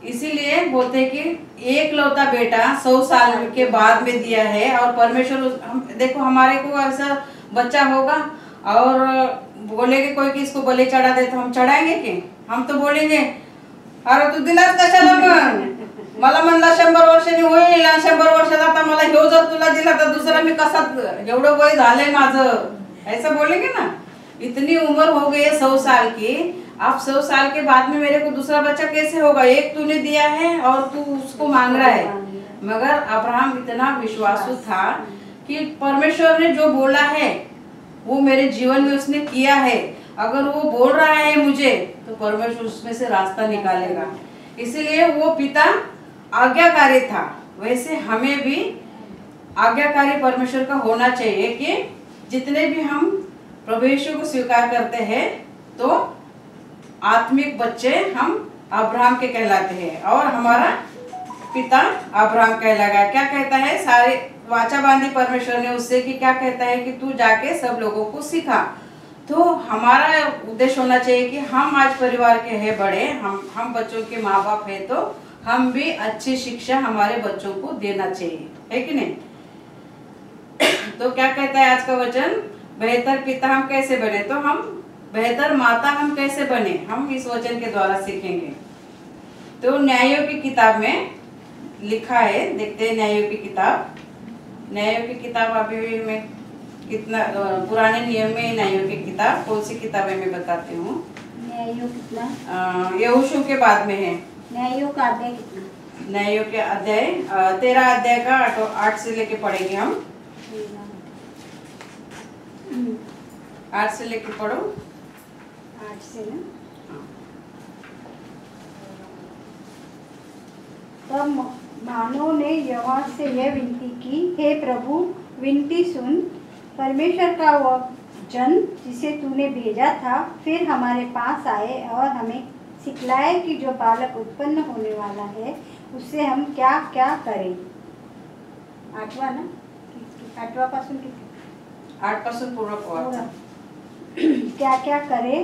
Speaker 2: इसीलिए बोलते हैं कि एकलौता बेटा 100 साल के बाद में दिया है। और परमेश्वर देखो हमारे को ऐसा बच्चा होगा और बोलेगे कोई कि इसको बलि चढ़ा दे, तो हम चढ़ाएंगे कि? हम तो बोलेंगे अरे तू दिलास कशाला मग, मला म्हणला 100 वर्षांनी होईल, 100 वर्षात आता मला ह्यो जर तुला दिला तर दुसरा मी कसा, एवढं वय झालंय माझं, ऐसा बोलेंगे ना। इतनी उम्र हो गई है 100 साल की, अब 100 साल के बाद में मेरे को दूसरा बच्चा कैसे होगा? एक तूने दिया है और तू उसको मांग रहा है। मगर अब्राहम इतना विश्वासु था कि परमेश्वर ने जो बोला है वो मेरे जीवन में उसने किया है। अगर वो बोल रहा है मुझे, तो परमेश्वर उसमें से रास्ता निकालेगा। इसीलिए वो पिता आज्ञाकारी था। वैसे हमें भी आज्ञाकारी परमेश्वर का होना चाहिए कि जितने भी हम प्रभु यीशु को स्वीकार करते हैं तो आत्मिक बच्चे हम अब्राहम के कहलाते हैं, और हमारा पिता अब्राहम कहलाएगा। क्या कहता है? सारे वाचा बांधी परमेश्वर ने उससे कि क्या कहता है कि तू जाके सब लोगों को सिखा। तो हमारा उद्देश्य होना चाहिए कि हम आज परिवार के हैं बड़े, हम बच्चों के माँ बाप है, तो हम भी अच्छी शिक्षा हमारे बच्चों को देना चाहिए, है कि नहीं? तो क्या कहता है आज का वचन? बेहतर पिता हम कैसे बने, तो हम बेहतर माता हम कैसे बने, हम इस वचन के द्वारा सीखेंगे। तो न्यायों की किताब में लिखा है, देखते हैं न्यायों की किताब। न्यायों की किताब अभी मैं कितना पुराने नियम में न्यायों की किताब कौन सी किताब है मैं बताती हूँ।
Speaker 1: न्यायों कितना?
Speaker 2: यहोशू के बाद में है।
Speaker 1: न्यायों का अध्याय कितना?
Speaker 2: न्यायों के अध्याय 13 अध्याय का 8 से लेके पढ़ेंगे हम। 8 से लेके पढ़ो।
Speaker 1: 8 से ना? तब मानव ने यहोवा से यह विनती की, हे प्रभु विनती सुन, परमेश्वर का वह जन जिसे तूने भेजा था फिर हमारे पास आए और हमें सिखलाए कि जो बालक उत्पन्न होने वाला है उससे हम क्या क्या करें। 8वां ना? 8वां पासून किती?
Speaker 2: 8 पासून पूर्ण
Speaker 1: क्या क्या करे।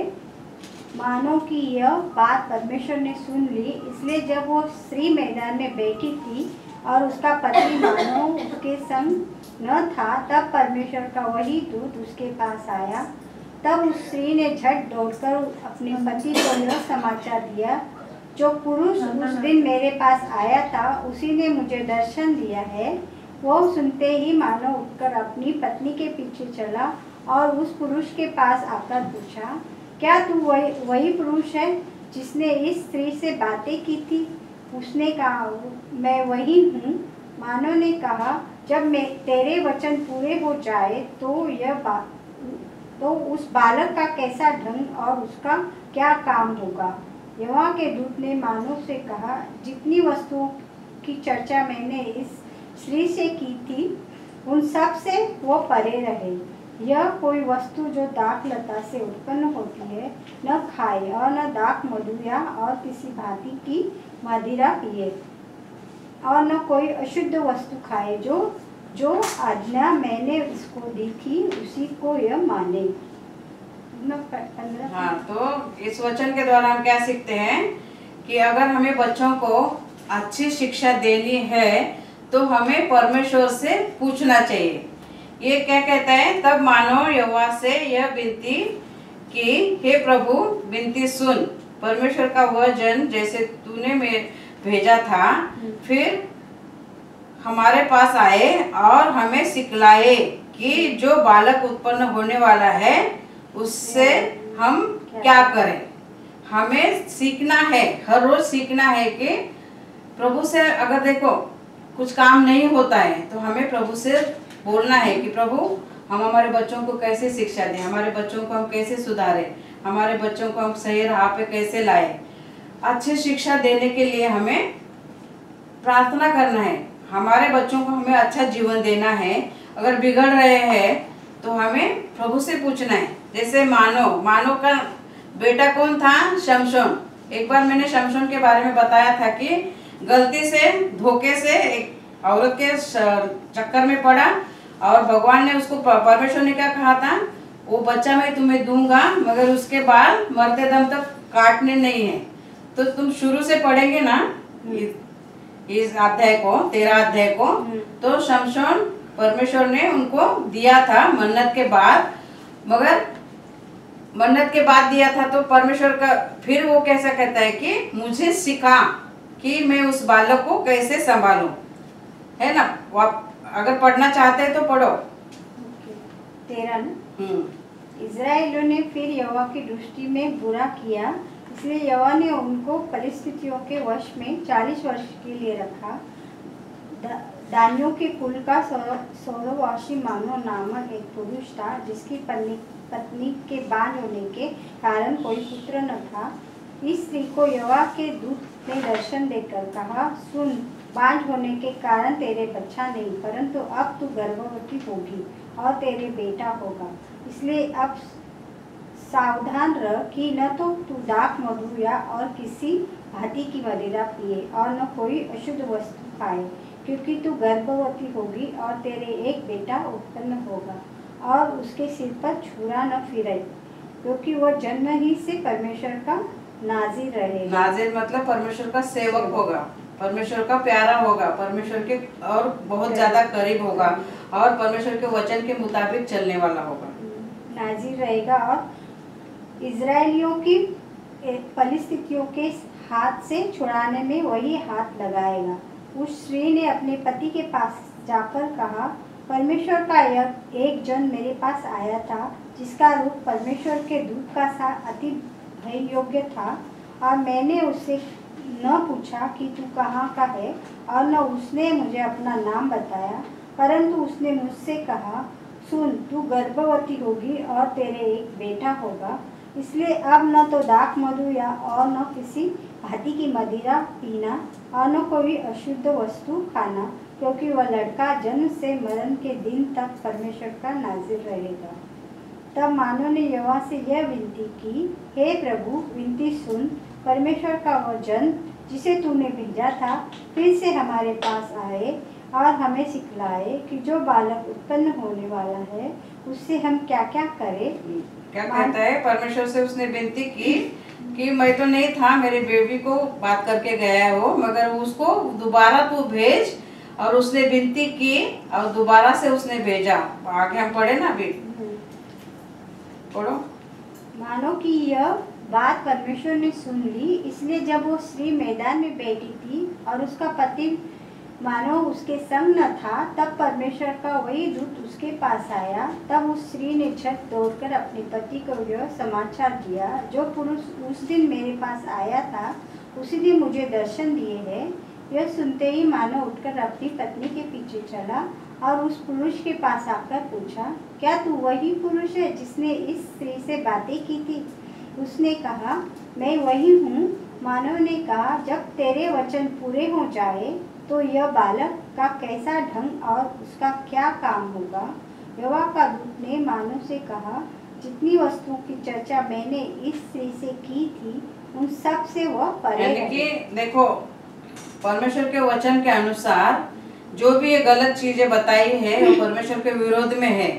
Speaker 1: मानव की यह बात परमेश्वर ने सुन ली, इसलिए जब वो स्त्री मैदान में बैठी थी और उसका पति मानव उसके संग न था, तब परमेश्वर का वही दूत उसके पास आया। तब उस स्त्री ने झट दौड़कर अपने पति को यह समाचार दिया, जो पुरुष उस दिन मेरे पास आया था उसी ने मुझे दर्शन दिया है। वो सुनते ही मानव उठकर अपनी पत्नी के पीछे चला और उस पुरुष के पास आकर पूछा, क्या तू वही पुरुष है जिसने इस स्त्री से बातें की थी? उसने कहा, मैं वही हूँ। मानव ने कहा, जब मैं तेरे वचन पूरे हो जाए तो उस बालक का कैसा ढंग और उसका क्या काम होगा। यहोवा के दूत ने मानव से कहा, जितनी वस्तुओं की चर्चा मैंने इस स्त्री से की थी उन सब से वो परे रहे। यह कोई वस्तु जो दाख लता से उत्पन्न होती है न खाए और न दाख मधु या और किसी भांति की मदिरा पिए, और न कोई अशुद्ध वस्तु खाए। जो आज्ञा मैंने इसको दी थी उसी को यह माने।
Speaker 2: हाँ, तो इस वचन के द्वारा हम क्या सीखते हैं कि अगर हमें बच्चों को अच्छी शिक्षा देनी है तो हमें परमेश्वर से पूछना चाहिए। ये क्या कहता है? तब मानव यहोवा से यह विनती कि हे प्रभु विनती सुन, परमेश्वर का वह जन जैसे तूने में भेजा था फिर हमारे पास आए और हमें सिखलाए कि जो बालक उत्पन्न होने वाला है उससे हम क्या करें। हमें सीखना है, हर रोज सीखना है कि प्रभु से अगर देखो कुछ काम नहीं होता है तो हमें प्रभु से बोलना है कि प्रभु हम हमारे बच्चों को कैसे शिक्षा दें, हमारे बच्चों को हम कैसे सुधारें। हमारे बच्चों को हम सही राह पे कैसे लाए, अच्छी शिक्षा देने के लिए हमें प्रार्थना करना है। हमारे बच्चों को हमें अच्छा जीवन देना है। अगर बिगड़ रहे हैं तो हमें प्रभु से पूछना है। जैसे मानो का बेटा कौन था? शमशोन। एक बार मैंने शमशोन के बारे में बताया था कि गलती से धोखे से एक औरत के चक्कर में पड़ा और भगवान ने उसको, परमेश्वर ने क्या कहा था? वो बच्चा मैं तुम्हें दूंगा मगर उसके बाल मरते दम तक काटने नहीं है। तो तुम शुरू से पढ़ेंगे ना इस अध्याय को, 13 अध्याय को, तो शमशोन परमेश्वर ने उनको दिया था मन्नत के बाद, मगर मन्नत के बाद दिया था तो परमेश्वर का फिर वो कैसा कहता है कि मुझे सिखा कि मैं उस बालक को कैसे संभालूं, है ना। अगर पढ़ना चाहते हैं तो पढ़ो।
Speaker 1: 13 ना। इज़राइलियों ने फिर यहोवा की दृष्टि में बुरा किया, इसलिए यहोवा ने उनको परिस्थितियों के वश में 40 वर्ष के लिए रखा। दानियों के कुल का सौरवासी मानो नामक एक पुरुष था, जिसकी पत्नी के बांझ होने के कारण कोई पुत्र न था। इस स्त्री को यहोवा के दूत ने दर्शन देकर कहा, सुन, बांझ होने के कारण तेरे बच्चा नहीं, परंतु अब तू गर्भवती होगी और तेरे बेटा होगा। इसलिए अब सावधान रह कि न तो तू दाख मधु या और किसी भांति की मदिरा पिए और न कोई अशुद्ध वस्तु खाए, क्योंकि तू गर्भवती होगी और तेरे एक बेटा उत्पन्न होगा और उसके सिर पर छुरा न फिरे, क्योंकि वह जन्म ही से परमेश्वर का नाज़ीर रहेगा।
Speaker 2: नाज़ीर मतलब परमेश्वर का सेवक होगा, परमेश्वर का प्यारा होगा, परमेश्वर के और बहुत ज्यादा करीब होगा और परमेश्वर के वचन के मुताबिक चलने वाला होगा।
Speaker 1: नाज़ीर रहेगा और इज़राइलियों की परिस्थितियों के हाथ से छुड़ाने में वही हाथ लगाएगा। उस स्त्री ने अपने पति के पास जाकर कहा, परमेश्वर का एक जन मेरे पास आया था, जिसका रूप परमेश्वर के दूत का सा अति भय योग्य था, और मैंने उससे न पूछा कि तू कहाँ का है और न उसने मुझे अपना नाम बताया, परंतु उसने मुझसे कहा, सुन, तू गर्भवती होगी और तेरे एक बेटा होगा। इसलिए अब न तो दाख मधु या और न किसी भांति की मदिरा पीना और न कोई अशुद्ध वस्तु खाना, क्योंकि वह लड़का जन्म से मरण के दिन तक परमेश्वर का नाज़ीर रहेगा। तब मानो ने यहोवा से यह विनती की, हे प्रभु, विनती सुन, परमेश्वर का वह जन जिसे तूने भेजा था फिर से हमारे पास आए और हमें सिखलाए कि जो बालक उत्पन्न होने वाला है उससे हम क्या क्या करें।
Speaker 2: क्या कहता है? परमेश्वर से उसने विनती की कि मैं तो नहीं था, मेरे बेबी को बात करके गया हो, मगर उसको दोबारा तू भेज। और उसने विनती की और दोबारा से उसने भेजा। आगे हम पढ़े ना, अभी पढ़ो।
Speaker 1: मानो कि यह बात परमेश्वर ने सुन ली, इसलिए जब वो स्त्री मैदान में बैठी थी और उसका पति मानो उसके संग न था, तब परमेश्वर का वही दूत उसके पास आया। तब उस स्त्री ने झट दौड़कर अपने पति को यह समाचार दिया, जो पुरुष उस दिन मेरे पास आया था उसी दिन मुझे दर्शन दिए है। यह सुनते ही मानो उठकर अपनी पत्नी के पीछे चला और उस पुरुष के पास आकर पूछा, क्या तू वही पुरुष है जिसने इस स्त्री से बातें की थी? उसने कहा, मैं वही हूँ। मानव ने कहा, जब तेरे वचन पूरे हो जाए तो यह बालक का कैसा ढंग और उसका क्या काम होगा। यहोवा का दूत ने मानव से कहा, जितनी वस्तुओं की चर्चा मैंने इस स्त्री से की थी उन सब से वह परे
Speaker 2: यानी कि देखो, परमेश्वर के वचन के अनुसार जो भी ये गलत चीजें बताई है वो परमेश्वर के विरोध में है।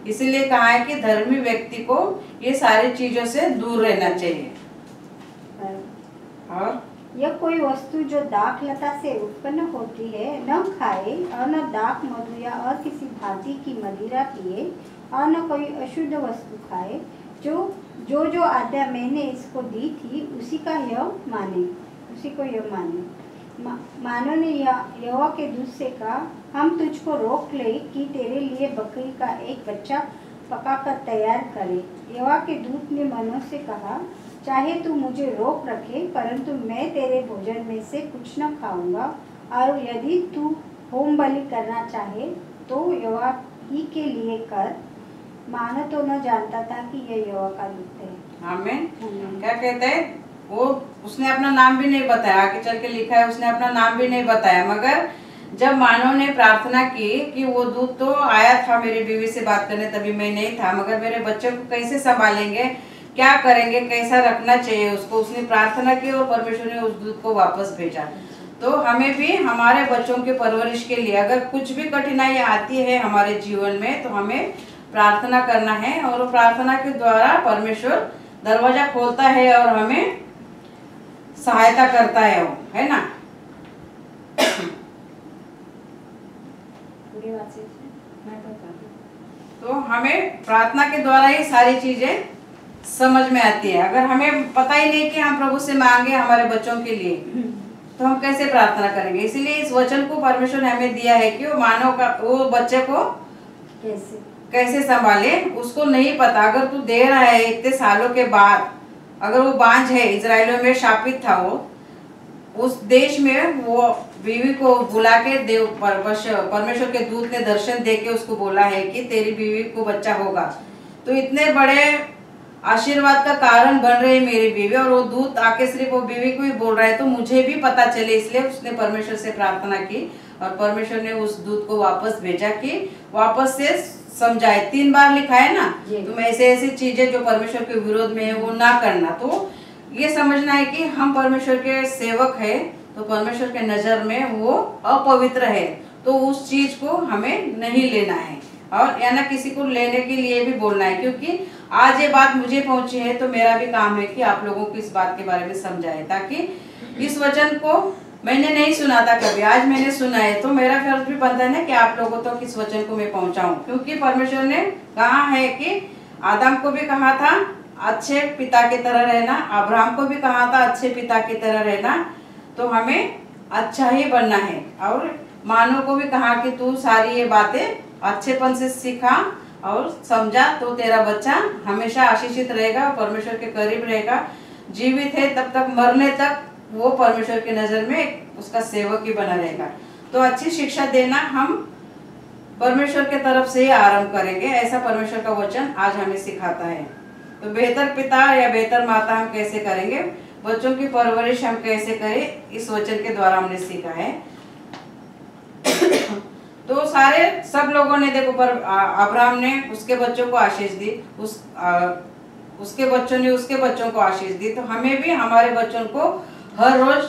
Speaker 2: इसीलिए कहा है कि धर्मी व्यक्ति को ये सारी चीजों से दूर रहना चाहिए। और
Speaker 1: यह कोई वस्तु जो दाखलता से उत्पन्न होती है न खाए और न दाख मधु या और किसी भांति की मदिरा पिए और न कोई अशुद्ध वस्तु खाए। जो आज्ञा मैंने इसको दी थी उसी को यह माने। मानो ने यहोवा के दूत से कहा, हम तुझको रोक ले कि तेरे लिए बकरी का एक बच्चा पकाकर तैयार करे। यहोवा के दूत ने मानो से कहा, चाहे तू मुझे रोक रखे, परंतु मैं तेरे भोजन में से कुछ न खाऊंगा, और यदि तू होम बलि करना चाहे तो यहोवा ही के लिए कर। मानो तो न जानता था कि यह यहोवा का दूत है।
Speaker 2: आमीन। क्या कहते हैं वो, उसने अपना नाम भी नहीं बताया, आगे चल के लिखा है उसने अपना नाम भी नहीं बताया, मगर जब मानव ने प्रार्थना की कि वो दूत तो आया था मेरी बीवी से बात करने, तभी मैं नहीं था, मगर मेरे बच्चे को कैसे संभालेंगे, क्या करेंगे, कैसा रखना चाहिए उसको, उसने प्रार्थना की और परमेश्वर ने उस दूत को वापस भेजा। तो हमें भी हमारे बच्चों के परवरिश के लिए अगर कुछ भी कठिनाई आती है हमारे जीवन में, तो हमें प्रार्थना करना है, और प्रार्थना के द्वारा परमेश्वर दरवाजा खोलता है और हमें सहायता करता है, वो है ना। तो हमें प्रार्थना के द्वारा ही सारी चीजें समझ में आती है। अगर हमें पता ही नहीं कि हम प्रभु से मांगे हमारे बच्चों के लिए, तो हम कैसे प्रार्थना करेंगे। इसीलिए इस वचन को परमेश्वर ने हमें दिया है कि वो मानव का, वो बच्चे को कैसे संभाले, उसको नहीं पता। अगर तू दे रहा है इतने सालों के बाद, अगर वो बांझ है, इजराइलियों में शापित था वो, उस देश में वो बीवी को बुला के देव परमेश्वर के दूत ने दर्शन दे के उसको बोला है कि तेरी बीवी को बच्चा होगा। तो इतने बड़े आशीर्वाद का कारण बन रही है मेरी बीवी, और वो दूत आके सिर्फ वो बीवी को ही बोल रहा है, तो मुझे भी पता चले, इसलिए उसने परमेश्वर से प्रार्थना की और परमेश्वर ने उस दूत को वापस भेजा कि वापस से समझाए। 3 बार लिखा है ना, तुम ऐसे ऐसी चीजें जो परमेश्वर के विरोध में है वो ना करना। तो ये समझना है कि हम परमेश्वर के सेवक है, तो परमेश्वर के नजर में वो अपवित्र है, तो उस चीज को हमें नहीं लेना है, और या ना किसी को लेने के लिए भी बोलना है। क्योंकि आज ये बात मुझे पहुंची है, तो मेरा भी काम है कि आप लोगों को इस बात के बारे में समझाए, ताकि इस वचन को मैंने नहीं सुना था कभी, आज मैंने सुना है, तो मेरा फर्ज भी बनता है ना कि आप लोगों तक इस वचन को मैं पहुंचाऊं। क्योंकि परमेश्वर ने कहा है कि आदम को भी कहा था अच्छे पिता की तरह रहना, अब्राहम को भी कहा था अच्छे पिता की तरह रहना, तो हमें अच्छा ही बनना है। और मानव को भी कहा कि तू सारी ये बातें अच्छेपन से सीखा और समझा, तो तेरा बच्चा हमेशा आशीषित रहेगा, परमेश्वर के करीब रहेगा, जीवित है तब तक, मरने तक वो परमेश्वर की नजर में उसका सेवक ही बना रहेगा। तो अच्छी शिक्षा देना हम परमेश्वर के तरफ से ही आरंभ करेंगे, ऐसा परमेश्वर का वचन आज हमें सिखाता है। तो बेहतर पिता या बेहतर माता हम कैसे करेंगे, बच्चों की परवरिश हम कैसे करें, इस वचन के द्वारा हमने सीखा है। तो सब लोगों ने देखो, पर अब्राहम ने उसके बच्चों को आशीष दी, उसके बच्चों ने उसके बच्चों को आशीष दी, तो हमें भी हमारे बच्चों को हर रोज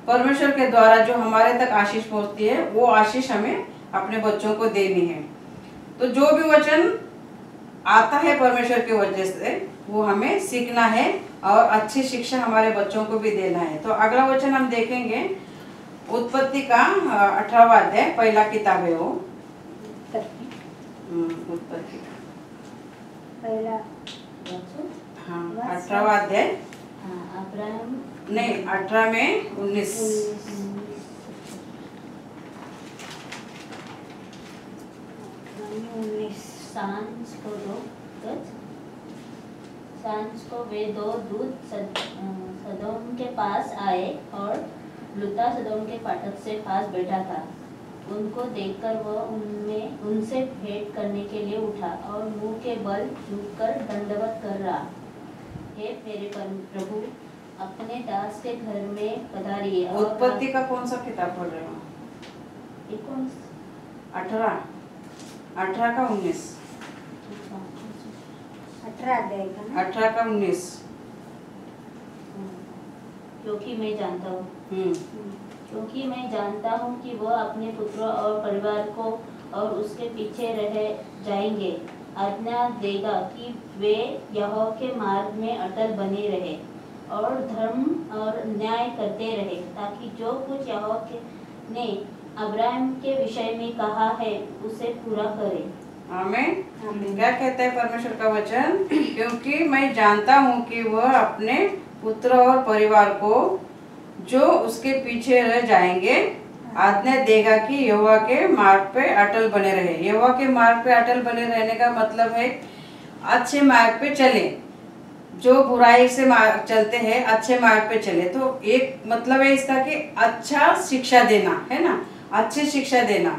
Speaker 2: परमेश्वर के द्वारा जो हमारे तक आशीष पहुंचती है, वो आशीष हमें अपने बच्चों को देनी है। तो जो भी वचन आता है परमेश्वर के वजह से, वो हमें सीखना है और अच्छी शिक्षा हमारे बच्चों को भी देना है। तो अगला वचन हम देखेंगे उत्पत्ति का 18वां अध्याय, पहला किताब है वो, उत्पत्ति का
Speaker 1: पहला,
Speaker 2: हाँ 18वां अध्याय,
Speaker 4: अब्राहम
Speaker 2: नहीं 18 में 19।
Speaker 4: सांझ को वे 2 दूत सदोम के पास आए और लूता सदोम के फाटक से पास बैठा था। उनको देखकर वह उनसे भेंट करने के लिए उठा और मुंह के बल झुककर दंडवत कर रहा, हे मेरे प्रभु, अपने दास के घर में पधारिए।
Speaker 2: उत्पत्ति का कौन सा किताब पढ़ रहे हो? 18 का 19, 18 का 19।
Speaker 4: क्योंकि मैं जानता हूँ कि वह अपने पुत्रों और परिवार को और उसके पीछे रह जाएंगे, आज्ञा देगा कि वे यहोवा के मार्ग में अटल बने रहे और धर्म और न्याय करते रहे, ताकि जो कुछ यहोवा ने अब्राहम के विषय में कहा है उसे पूरा करे।
Speaker 2: आमीन। क्या कहता है परमेश्वर का वचन? क्योंकि मैं जानता हूँ कि वह अपने पुत्र और परिवार को जो उसके पीछे रह जाएंगे आज्ञा देगा कि यहोवा के मार्ग पे अटल बने रहे। यहोवा के मार्ग पे अटल बने रहने का मतलब है अच्छे मार्ग पे चले, जो बुराई से चलते हैं अच्छे मार्ग पे चले। तो एक मतलब है इसका कि अच्छा शिक्षा देना, है ना, अच्छी शिक्षा देना,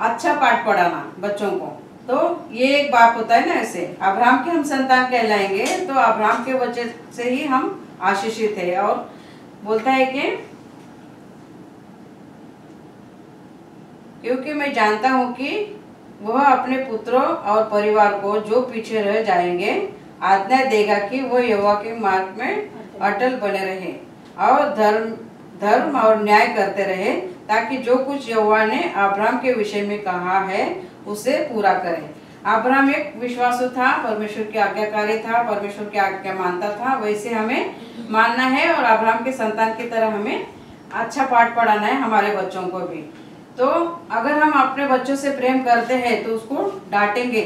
Speaker 2: अच्छा पाठ पढ़ाना बच्चों को। तो ये एक बाप होता है ना, ऐसे अब्राहम के हम संतान कहलाएंगे, तो अब्राहम के वजह से ही हम आशीषित है। और बोलता है कि क्योंकि मैं जानता हूँ कि वह अपने पुत्रों और परिवार को जो पीछे रह जाएंगे आज्ञा देगा कि वो यहोवा के मार्ग में अटल बने रहे और धर्म और न्याय करते रहे, ताकि जो कुछ यहोवा ने अब्राहम के विषय में कहा है उसे पूरा करे। अब्राहम एक विश्वासु था, परमेश्वर की आज्ञाकारी था, परमेश्वर की आज्ञा मानता था, वैसे हमें मानना है और अब्राहम के संतान की तरह हमें अच्छा पाठ पढ़ाना है हमारे बच्चों को भी। तो अगर हम अपने बच्चों से प्रेम करते हैं तो उसको डांटेंगे,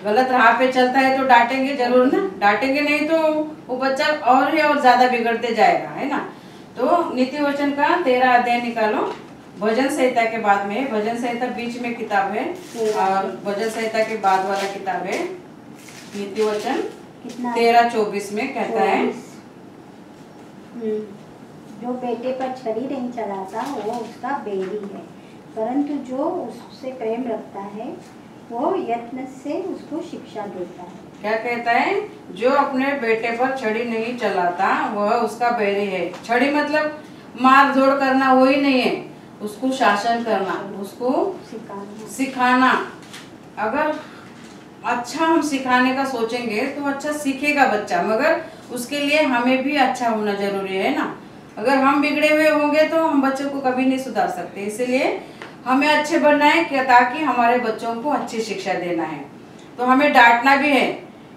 Speaker 2: गलत राह पे चलता है तो डांटेंगे जरूर ना, डांटेंगे नहीं तो वो बच्चा और ही और ज्यादा बिगड़ते जाएगा, है ना। तो नीति वचन का 13 अध्याय निकालो, भजन संहिता के बाद में, भजन संहिता बीच में किताब है और भजन संहिता के बाद वाला किताब है। नीति वचन 13:24 में कहता है,
Speaker 1: जो बेटे पर छड़ी नहीं चलाता वो उसका बैरी है, परंतु जो उससे प्रेम रखता है वो यत्न से उसको शिक्षा देता है।
Speaker 2: क्या कहता है? जो अपने बेटे पर छड़ी नहीं चलाता वह उसका बैरी है। छड़ी मतलब मार धोड़ करना, वही नहीं है, उसको शासन करना, उसको सिखाना। अगर अच्छा हम सिखाने का सोचेंगे तो अच्छा सीखेगा बच्चा, मगर उसके लिए हमें भी अच्छा होना जरूरी है ना। अगर हम बिगड़े हुए होंगे तो हम बच्चों को कभी नहीं सुधार सकते। इसलिए हमें अच्छे बनना है क्या, ताकि हमारे बच्चों को अच्छी शिक्षा देना है। तो हमें डांटना भी है,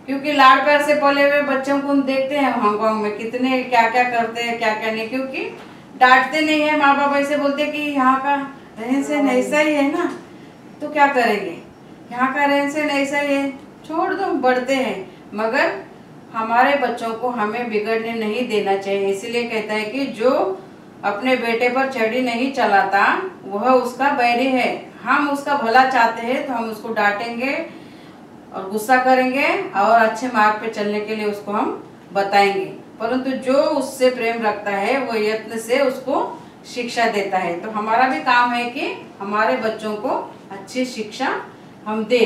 Speaker 2: क्योंकि लाड़ प्यार से पले हुए बच्चों को हम देखते हैं हांगकांग में कितने क्या क्या करते हैं, क्या क्या नहीं, क्योंकि डांटते नहीं है। माँ बाप ऐसे बोलते कि यहाँ का रहन सहन ऐसा ही है ना, तो क्या करेंगे, यहाँ का रहन सहन ऐसा ही है, छोड़ दो, बढ़ते हैं। मगर हमारे बच्चों को हमें बिगड़ने नहीं देना चाहिए। इसलिए कहता है कि जो अपने बेटे पर छड़ी नहीं चलाता वह उसका बैरी है। हम उसका भला चाहते हैं तो हम उसको डांटेंगे और गुस्सा करेंगे और अच्छे मार्ग पे चलने के लिए उसको हम बताएंगे, परंतु जो उससे प्रेम रखता है वो यत्न से उसको शिक्षा देता है। तो हमारा भी काम है कि हमारे बच्चों को अच्छी शिक्षा हम दे।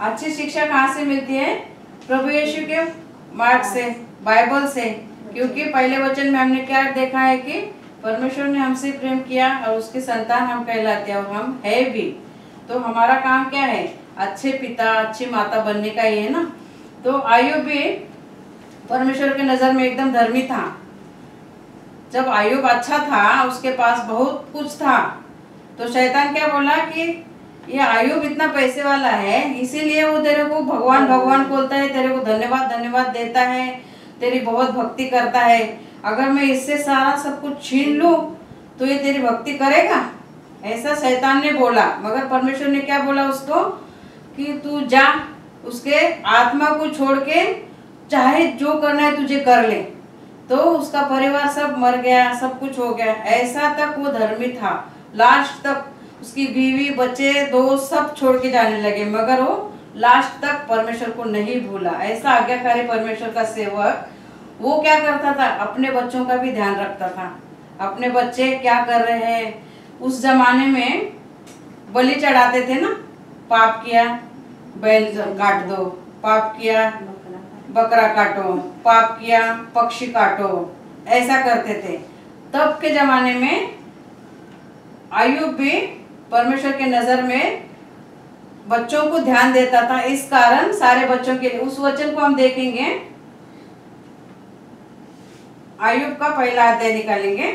Speaker 2: अच्छी शिक्षा कहाँ से मिलती है? प्रभु यीशु के मार्ग से, बाइबल से। क्योंकि पहले वचन में हमने क्या देखा है कि परमेश्वर ने हमसे प्रेम किया और उसके संतान हम कहलाते हैं और हम है भी। तो हमारा काम क्या है? अच्छे पिता अच्छी माता बनने का ही है ना। तो आयुब भी परमेश्वर के नजर में एकदम धर्मी था। जब आयुब अच्छा था, उसके पास बहुत कुछ था, तो शैतान क्या बोला कि ये आयुब इतना पैसे वाला है, इसीलिए वो तेरे को भगवान भगवान बोलता है, तेरे को धन्यवाद धन्यवाद देता है, तेरी बहुत भक्ति करता है। अगर मैं इससे सारा सब कुछ छीन लूं तो ये तेरी भक्ति करेगा, ऐसा शैतान ने बोला। मगर परमेश्वर ने क्या बोला उसको कि तू जा, उसके आत्मा को छोड़ के चाहे जो करना है तुझे कर ले। तो उसका परिवार सब मर गया, सब कुछ हो गया। ऐसा तक वो धर्मी था, लास्ट तक उसकी बीवी बच्चे दोस्त सब छोड़ के जाने लगे, मगर वो लास्ट तक परमेश्वर को नहीं भूला। ऐसा आज्ञाकारी परमेश्वर का सेवक वो क्या करता था? अपने बच्चों का भी ध्यान रखता था। अपने बच्चे क्या कर रहे हैं, उस जमाने में बलि चढ़ाते थे ना, पाप किया बैल काट दो, पाप किया बकरा काटो, पाप किया पक्षी काटो, ऐसा करते थे। तब के जमाने में आयुब भी परमेश्वर के नजर में बच्चों को ध्यान देता था। इस कारण सारे बच्चों के लिए उस वचन को हम देखेंगे। आयुब का पहला अध्याय निकालेंगे,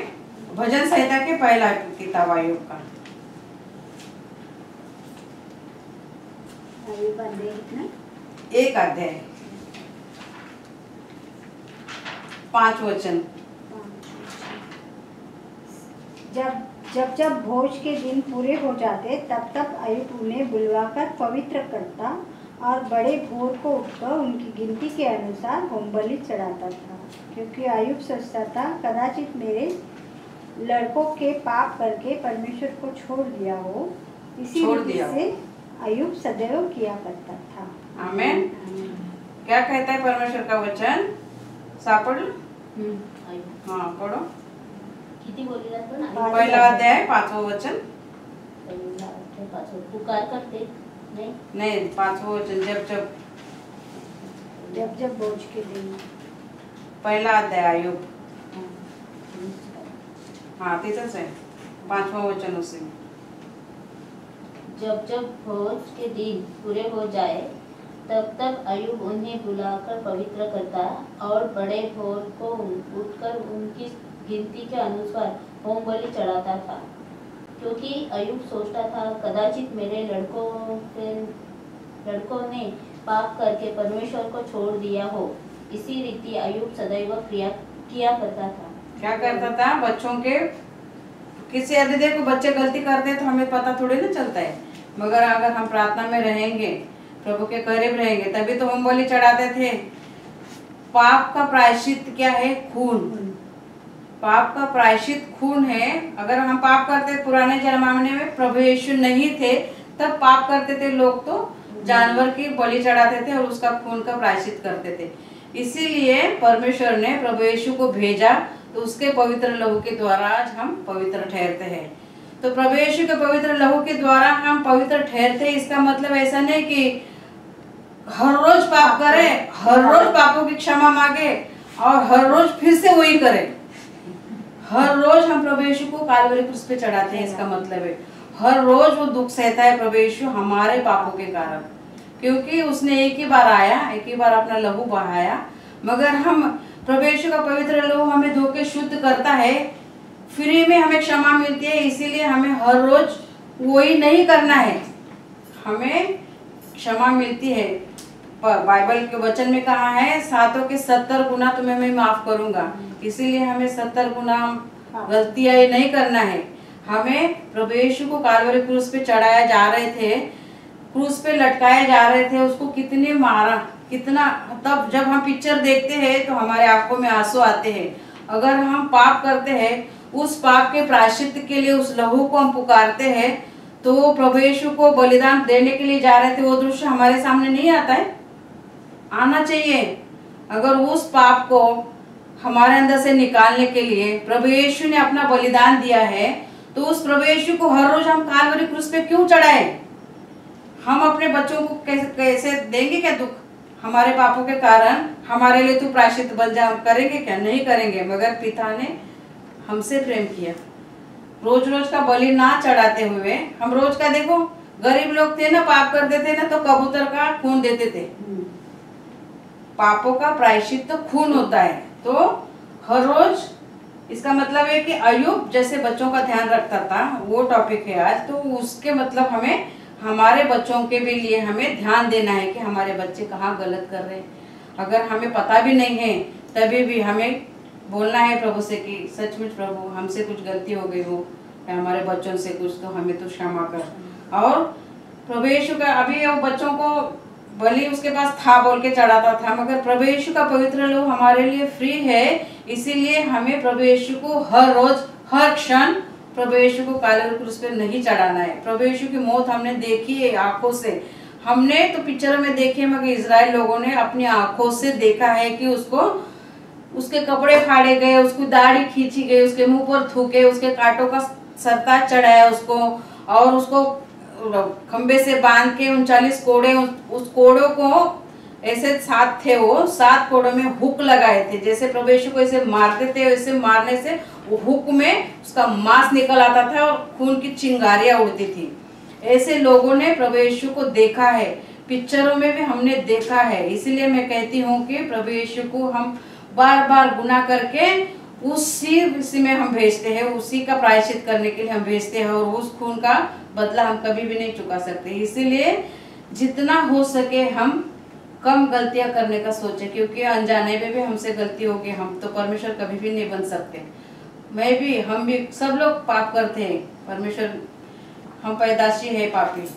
Speaker 2: भजन संहिता के पहला किताब आयुब का। एक अध्याय 5 वचन।
Speaker 1: जब भोज के दिन पूरे हो जाते तब तक आयुब उन्हें बुलवाकर पवित्र करता और बड़े भोर को उठकर उनकी गिनती के अनुसार होमबलि चढ़ाता था, क्योंकि आयुब सोचता था कदाचित मेरे लड़कों के पाप करके परमेश्वर को छोड़ दिया हो। इसी रीति से आयुब सदैव किया करता था।
Speaker 2: आमेन। क्या कहता है परमेश्वर का वचन? सापड़ हाँ पढ़ो।
Speaker 4: किती बोलला पण
Speaker 2: पहिला अध्याय 5वां वचन।
Speaker 4: पहिला अध्याय 5वां पुकार करते
Speaker 2: नहीं, 5वां वचन, जब जब
Speaker 1: जब जब बोझ के दिन।
Speaker 2: पहिला अध्याय आयोग, हाँ तिथंच आहे, 5वां वचन उसी में।
Speaker 4: जब जब भोज के दिन पूरे हो जाए तब तब अय्यूब उन्हें बुलाकर पवित्र करता और बड़े भोर को उठकर उनकी गिनती के अनुसार होम बलि चढ़ाता था, क्योंकि अय्यूब सोचता था कदाचित मेरे लड़कों ने पाप करके परमेश्वर को छोड़ दिया हो। इसी रीति अय्यूब सदैव किया करता था।
Speaker 2: क्या करता था? बच्चों के किसी अभी देखो बच्चे गलती करते हैं तो हमें पता थोड़ी ना चलता है, मगर अगर हम प्रार्थना में रहेंगे, प्रभु के करीब रहेंगे, तभी तो होम बलि चढ़ाते थे। पाप का प्रायश्चित क्या है? खून। पाप का प्रायश्चित खून है। अगर हम पाप करते, पुराने जमाने में प्रभु यीशु नहीं थे तब पाप करते थे लोग, तो जानवर की बलि चढ़ाते थे और उसका खून का प्रायश्चित करते थे। इसीलिए परमेश्वर ने प्रभु यीशु को भेजा, तो उसके पवित्र लहू के द्वारा आज हम पवित्र ठहरते हैं। तो प्रभु यीशु के पवित्र लहू के द्वारा हम पवित्र ठहरते हैं। इसका मतलब ऐसा नहीं कि हर रोज पाप करें, हर रोज पापों की क्षमा मांगे और हर रोज फिर से वही करें। हर रोज हम प्रभु यीशु को कालवरी क्रूस पे चढ़ाते हैं, इसका मतलब है हर रोज वो दुख सहता है प्रभु यीशु हमारे पापों के कारण, क्योंकि उसने एक ही बार आया, एक ही बार अपना लहू बहाया। मगर हम प्रभु यीशु का पवित्र लहू हमें धो के शुद्ध करता है, फ्री में हमें क्षमा मिलती है। इसीलिए हमें हर रोज वही नहीं करना है, हमें क्षमा मिलती है। बाइबल के वचन में कहा है 7 के 70 गुना तुम्हें मैं माफ करूंगा। इसीलिए हमें 70 गुना गलतियां नहीं करना है। हमें प्रभु यीशु को कालवरी क्रूस पे चढ़ाया जा रहे थे, क्रूस पे लटकाए जा रहे थे, उसको कितने मारा, कितना। तब जब हम पिक्चर देखते हैं तो हमारे आंखों में आंसू आते हैं। अगर हम पाप करते हैं, उस पाप के प्रायश्चित के लिए उस लहू को हम पुकारते हैं, तो प्रभु यीशु को बलिदान देने के लिए जा रहे थे, वो दृश्य हमारे सामने नहीं आता है, आना चाहिए। अगर उस पाप को हमारे अंदर से निकालने के लिए प्रभु यीशु ने अपना बलिदान दिया है, तो उस प्रभु यीशु को हर रोज हम कालवरी क्रूस पे क्यों चढ़ाए? हम अपने बच्चों को कैसे देंगे क्या दुख? हमारे पापों के कारण हमारे लिए तो प्रायश्चित बलिदान करेंगे क्या? नहीं करेंगे। मगर पिता ने हमसे प्रेम किया, रोज रोज का बलि ना चढ़ाते हुए हम रोज का, देखो गरीब लोग थे ना, पाप करते थे ना, तो कबूतर का खून देते थे। पापों का प्रायश्चित तो खून होता है। तो हर रोज, इसका मतलब है कि अय्यूब जैसे बच्चों का ध्यान रखता था, वो टॉपिक है आज। तो उसके मतलब हमें हमारे बच्चों के भी लिए हमें ध्यान देना है कि हमारे बच्चे कहाँ गलत कर रहे हैं। अगर हमें पता भी नहीं है तभी भी हमें बोलना है प्रभु से कि सचमुच प्रभु हमसे कुछ गलती हो गई हो या हमारे बच्चों से कुछ, तो हमें तो क्षमा कर। और प्रभु यीशु का अभी वो बच्चों को बलि उसके पास था बोल के चढ़ाता था, मगर प्रभु यीशु का पवित्र लहू हमारे लिए फ्री है। इसीलिए हमें प्रभु यीशु को हर रोज, हर क्षण प्रभु यीशु को कालवरी क्रूस पे नहीं चढ़ाना है। प्रभु यीशु की मौत हमने देखी है आंखों से, हमने तो पिक्चरों में देखी है, मगर इजराइल लोगों ने अपनी आंखों से देखा है कि उसको, उसके कपड़े फाड़े गए, उसकी दाढ़ी खींची गई, उसके मुंह पर थूके, उसके कांटों का सरताज चढ़ाया उसको, और उसको खंबे से बांध के 39 कोड़े, उस कोड़ों को ऐसे 7 थे, वो 7 कोड़ों में हुक लगाए थे। जैसे प्रभु यीशु को ऐसे मारते थे, वैसे मारने से वो हुक में उसका मांस निकल आता था और खून की चिंगारियां उड़ती थी। ऐसे लोगों ने प्रभु यीशु को देखा है, पिक्चरों में भी हमने देखा है। इसलिए मैं कहती हूँ कि प्रभु यीशु को हम बार बार गुनाह करके उसी में हम भेजते हैं, उसी का प्रायश्चित करने के लिए हम भेजते हैं, और उस खून का बदला हम कभी भी नहीं चुका सकते। इसीलिए जितना हो सके हम कम गलतियां करने का सोचे, क्योंकि अनजाने में भी हमसे गलती होगी, हम तो परमेश्वर कभी भी नहीं बन सकते। मैं भी, हम भी, सब लोग पाप करते हैं। परमेश्वर, हम पैदाशी है पापी,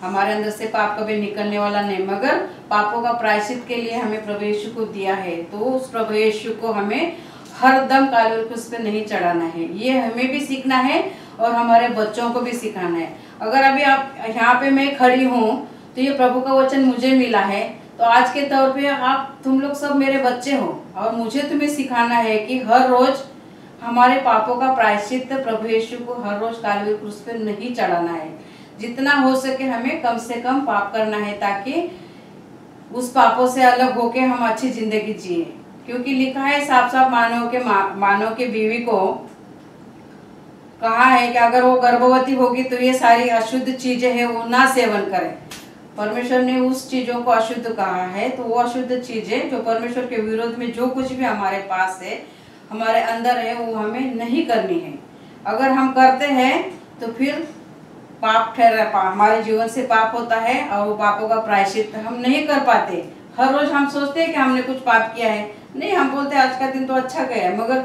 Speaker 2: हमारे अंदर से पाप कभी निकलने वाला नहीं, मगर पापों का प्रायश्चित के लिए हमें प्रभु यीशु को दिया है। तो उस प्रभु यीशु को हमें हर दम कालवरी क्रूस पे नहीं चढ़ाना है। ये हमें भी सीखना है और हमारे बच्चों को भी सिखाना है। अगर अभी आप यहाँ पे मैं खड़ी हूँ तो ये प्रभु का वचन मुझे मिला है, तो आज के तौर पे आप, तुम लोग सब मेरे बच्चे हो, और मुझे तुम्हें सिखाना है कि हर रोज हमारे पापों का प्रायश्चित प्रभु यीशु को हर रोज कालवरी क्रूस पे नहीं चढ़ाना है। जितना हो सके हमें कम से कम पाप करना है, ताकि उस पापों से अलग होके हम अच्छी जिंदगी जिए। क्योंकि लिखा है साफ साफ, मानव के बीवी को कहा है कि अगर वो गर्भवती होगी तो ये सारी अशुद्ध चीजें हैं वो ना सेवन करे। परमेश्वर ने उस चीजों को अशुद्ध कहा है, तो वो अशुद्ध चीजें जो परमेश्वर के विरोध में जो कुछ भी हमारे पास है, हमारे अंदर है, वो हमें नहीं करनी है। अगर हम करते हैं तो फिर पाप हमारे जीवन से पाप होता है और वो पापों का प्रायश्चित हम नहीं कर पाते। हर रोज हम सोचते हैं कि हमने कुछ पाप किया है, नहीं, हम बोलते हैं आज का दिन तो अच्छा गया, मगर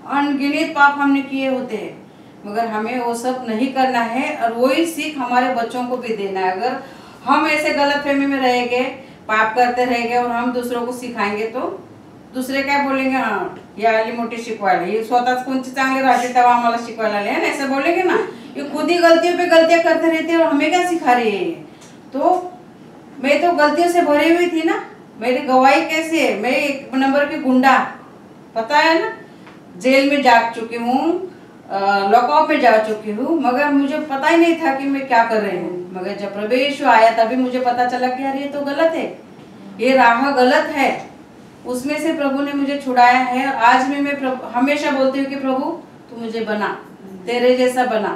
Speaker 2: अनगिनत पाप हमने किए होते हैं। मगर हमें वो सब नहीं करना है और वही सीख हमारे बच्चों को भी देना है। अगर हम ऐसे गलतफहमी में रहेंगे, पाप करते रहेंगे और हम दूसरों को सिखाएंगे तो दुसरे काय बोलेंगे, हाँ ये आली मोठी शिकवायला, ये स्वतःच कोणती चांगले राहते तेव्हा आम्हाला शिकवायला आले, है ना, ऐसे बोलेंगे ना। ये खुद ही गलतियों पे गलतियां करते रहते हैं और हमें क्या सिखा रही है। तो मैं तो गलतियों से भरी हुई थी ना, मेरी गवाही कैसी है, मैं एक नंबर की गुंडा, पता है ना, जेल में जा चुकी हूँ, लॉकअप में जा चुकी हूँ, मगर मुझे पता ही नहीं था कि मैं क्या कर रही हूँ। मगर जब प्रभु यीशु आया तभी मुझे पता चला कि यार ये तो गलत है, ये राह गलत है। उसमें से प्रभु ने मुझे छुड़ाया है। और आज भी मैं हमेशा बोलती हूँ कि प्रभु तू मुझे बना, तेरे जैसा बना,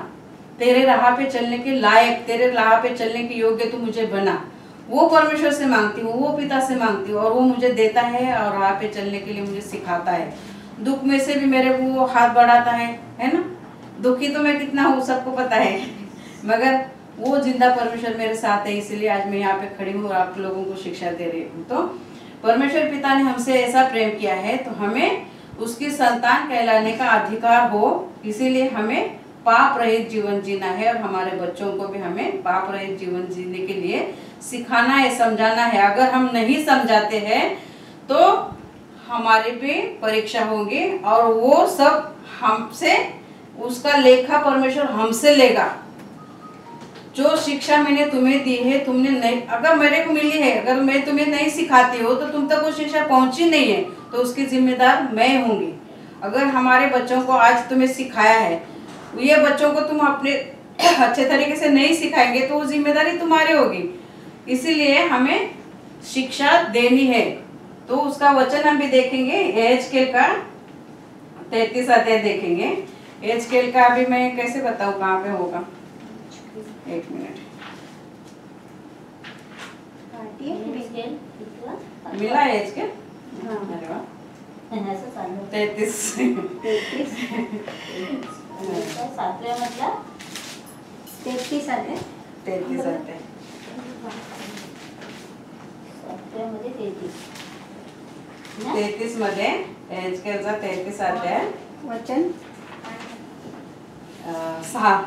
Speaker 2: तेरे राह पे चलने के लायक, तेरे राह पे चलने के योग्य तू मुझे बना। वो परमेश्वर से मांगती हूँ, वो पिता से मांगती हूँ और वो मुझे देता है और राह पे चलने के लिए मुझे सिखाता है। दुख में से भी मेरे को वो हाथ बढ़ाता है ना। दुखी तो मैं कितना हूँ सबको पता है, मगर वो जिंदा परमेश्वर मेरे साथ है, इसलिए आज मैं यहाँ पे खड़ी हूँ और आप लोगों को शिक्षा दे रही हूँ। तो परमेश्वर पिता ने हमसे ऐसा प्रेम किया है तो हमें उसकी संतान कहलाने का अधिकार हो, इसीलिए हमें पाप रहित जीवन जीना है और हमारे बच्चों को भी हमें पाप रहित जीवन जीने के लिए सिखाना है, समझाना है। अगर हम नहीं समझाते हैं तो हमारे पे परीक्षा होगी और वो सब हमसे, उसका लेखा परमेश्वर हमसे लेगा। जो शिक्षा मैंने तुम्हें दी है, तुमने नहीं, अगर मेरे को मिली है, अगर मैं तुम्हें नहीं सिखाती हो तो तुम तक वो शिक्षा पहुंची नहीं है, तो उसकी जिम्मेदार मैं होंगी। अगर हमारे बच्चों को आज तुम्हें सिखाया है, ये बच्चों को तुम अपने अच्छे तरीके से नहीं सिखाएंगे तो वो जिम्मेदारी तुम्हारी होगी। इसीलिए हमें शिक्षा देनी है। तो उसका वचन हम भी देखेंगे, एहेजकेल का 33 अध्याय देखेंगे। एहेजकेल का अभी मैं कैसे बताऊं कहाँ पे होगा, एक मिनट, मिला एहेजकेल? अरे वाह, 33
Speaker 4: सातव्या मधला
Speaker 1: 33 अध्याय,
Speaker 2: 33 अध्याय,
Speaker 4: सातव्यामध्ये
Speaker 2: 33 मध्ये एहेजकेलचा 33 अध्याय
Speaker 1: वचन
Speaker 2: 6।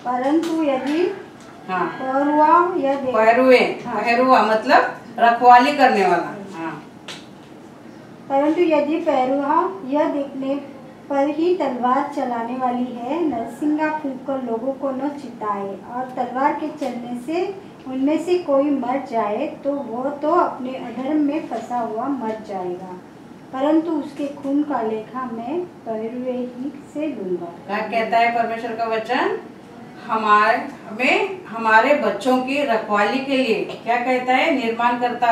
Speaker 1: परंतु यदि
Speaker 2: हाँ, पहरुआ मतलब रखवाली करने वाला। हाँ,
Speaker 1: परंतु यदि पहरुआ यह देखने पर ही तलवार चलाने वाली है, नरसिंगा फूंककर लोगों को न चिताए और तलवार के चलने से उनमें से कोई मर जाए तो वो तो अपने अधर्म में फंसा हुआ मर जाएगा, परंतु उसके खून का लेखा मैं पहरुए ही से लूंगा।
Speaker 2: क्या कहता है परमेश्वर का वचन? हमारे बच्चों की रखवाली के लिए क्या कहता है? निर्माण करता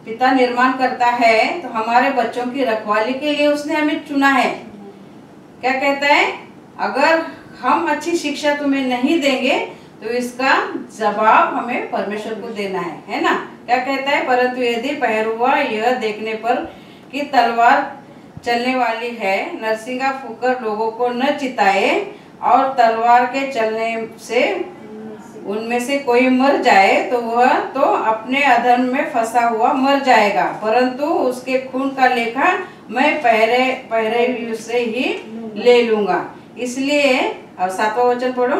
Speaker 2: पिता निर्माण करता है, तो हमारे बच्चों की रखवाली के लिए उसने हमें चुना है। क्या कहता है? अगर हम अच्छी शिक्षा तुम्हें नहीं देंगे तो इसका जवाब हमें परमेश्वर को देना है ना। क्या कहता है? परंतु यदि पहरुआ यह देखने पर कि तलवार चलने वाली है, नरसिंगा फूंककर लोगों को न चिताए और तलवार के चलने से उनमें से कोई मर जाए तो वह तो अपने अधर्म में फंसा हुआ मर जाएगा, परंतु उसके खून का लेखा मैं पहरे से ही ले लूंगा। इसलिए, अब 7वां वचन पढ़ो।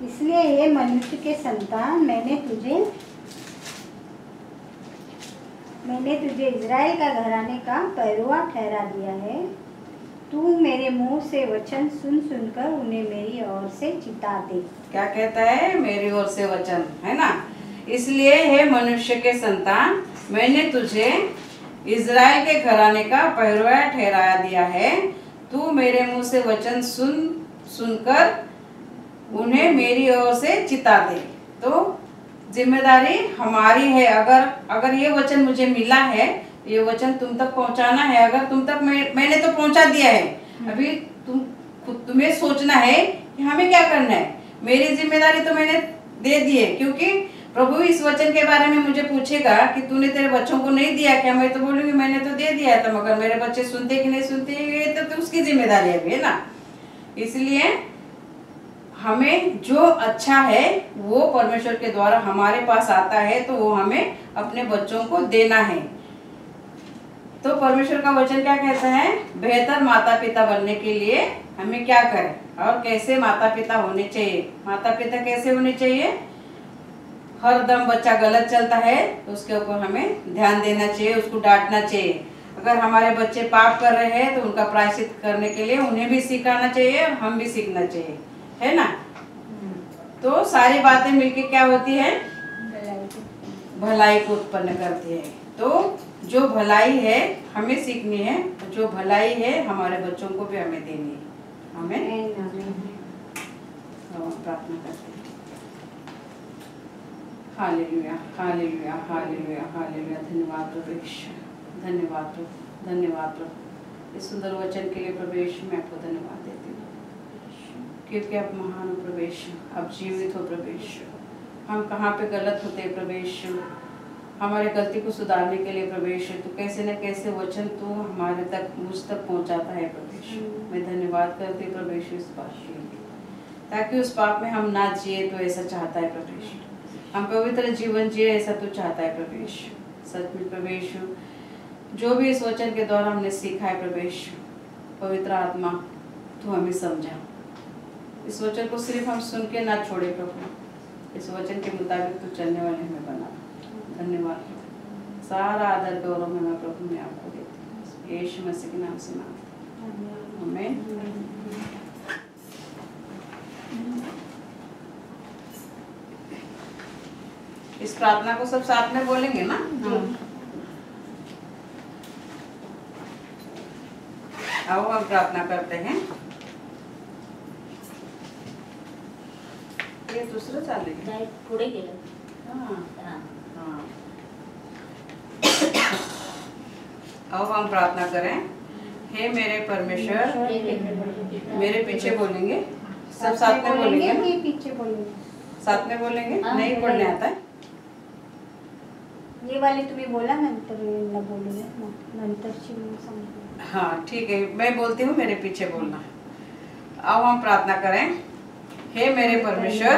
Speaker 1: इसलिए ये मनुष्य के संतान, मैंने तुझे इज़राइल का घराने का पहरुआ ठहरा दिया है। तू मेरे मुंह से वचन सुन सुनकर उन्हें मेरी ओर से चिता दे।
Speaker 2: क्या कहता है? मेरी ओर से वचन, है ना। इसलिए हे मनुष्य के संतान, मैंने तुझे इज़राइल के घराने का पहरुआ ठहरा दिया है। तू मेरे मुंह से वचन सुनकर उन्हें मेरी ओर से चिता दे। तो जिम्मेदारी हमारी है। अगर ये वचन मुझे मिला है, ये वचन तुम तक पहुंचाना है। अगर तुम तक मैंने तो पहुंचा दिया है, अभी तुम्हें सोचना है कि हमें क्या करना है। मेरी जिम्मेदारी तो मैंने दे दी है, क्योंकि प्रभु इस वचन के बारे में मुझे पूछेगा कि तूने तेरे बच्चों को नहीं दिया क्या। मैं तो बोलूंगी मैंने तो दे दिया है। तो मगर मेरे बच्चे सुनते कि नहीं सुनते, ये तो उसकी जिम्मेदारी है ना। इसलिए हमें जो अच्छा है वो परमेश्वर के द्वारा हमारे पास आता है, तो वो हमें अपने बच्चों को देना है। तो परमेश्वर का वचन क्या कहता है, बेहतर माता पिता बनने के लिए हमें क्या करें और कैसे माता पिता होने चाहिए। माता पिता कैसे होने चाहिए, हर दम बच्चा गलत चलता है तो उसके ऊपर हमें ध्यान देना चाहिए, उसको डांटना चाहिए। अगर हमारे बच्चे पाप कर रहे हैं तो उनका प्रायश्चित करने के लिए उन्हें भी सिखाना चाहिए, हम भी सीखना चाहिए, है ना। तो सारी बातें मिलके क्या होती है, भलाई को उत्पन्न करती है। तो जो भलाई है हमें सीखनी है, जो भलाई है हमारे बच्चों को भी हमें देनी है। हमें प्रार्थना करते हैं। Hallelujah, hallelujah, hallelujah, hallelujah. धन्यवाद प्रभु यीशु, धन्यवाद प्रभु, धन्यवाद प्रभु। इस सुंदर वचन के लिए प्रभु यीशु मैं आपको धन्यवाद देती हूँ, क्योंकि आप महान हो प्रभु यीशु, आप जीवित हो प्रभु यीशु। हम कहाँ पे गलत होते हैं प्रभु यीशु, हमारे गलती को सुधारने के लिए प्रभु यीशु तो कैसे न कैसे वचन तो हमारे तक, मुझ तक पहुँचाता है प्रभु यीशु। मैं धन्यवाद करती हूँ प्रभु यीशु इस बात के लिए, ताकि उस पाप में हम ना जिए। तो ऐसा चाहता है प्रभु यीशु, हम पवित्र जीवन जिए, ऐसा तो चाहता है प्रभु यीशु। सच में प्रभु यीशु, जो भी इस वचन के द्वारा हमने सीखा है प्रभु यीशु, पवित्र आत्मा तो हमें समझा। इस वचन को सिर्फ हम सुन के ना छोड़े प्रभु, इस वचन के मुताबिक तो चलने वाले हमें बना। धन्यवाद, सारा आदर गौरव में मैं प्रभु मैं आपको देती हूँ, यीशु मसीह के नाम से मांगती हूँ, आमीन। इस प्रार्थना को सब साथ में बोलेंगे ना। आओ हम प्रार्थना करते हैं। ये दूसरा चालेगा,
Speaker 4: पुढे गेलं।
Speaker 2: अब हम प्रार्थना करें। हे मेरे परमेश्वर, मेरे पीछे बोलेंगे, सब साथ में बोलेंगे ना?
Speaker 1: पीछे बोलेंगे,
Speaker 2: साथ में बोलेंगे, नहीं पढ़ने आता है।
Speaker 1: ये वाले तुम्हें बोला, नंतर बोलूंगा, नंतर समझ।
Speaker 2: हाँ ठीक है, मैं बोलती हूँ, मेरे पीछे बोलना। अब हम प्रार्थना करें। हे मेरे परमेश्वर,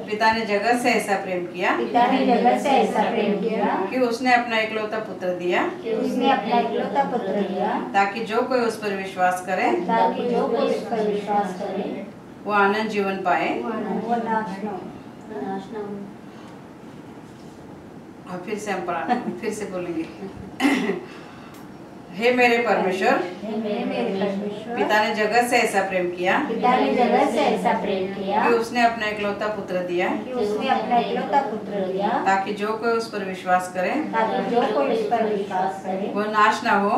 Speaker 2: पिता ने जगत से ऐसा प्रेम किया,
Speaker 1: पिता ने जगत से ऐसा प्रेम किया
Speaker 2: कि उसने अपना इकलौता पुत्र दिया,
Speaker 1: कि उसने अपना इकलौता पुत्र दिया,
Speaker 2: ताकि जो कोई उस पर विश्वास करे,
Speaker 1: ताकि जो कोई उस पर विश्वास करे
Speaker 2: वो आनंद जीवन पाए
Speaker 1: वो नाश न हो।
Speaker 2: और फिर से हम फिर से बोलेंगे। हे मेरे परमेश्वर, पिता ने जगत से ऐसा प्रेम किया,
Speaker 1: पिता ने जगत से ऐसा प्रेम किया
Speaker 2: कि उसने अपना इकलौता पुत्र दिया,
Speaker 1: कि उसने अपना इकलौता पुत्र दिया,
Speaker 2: ताकि जो कोई उस पर विश्वास करे,
Speaker 1: ताकि जो कोई उस पर विश्वास करे
Speaker 2: वो नाश न हो,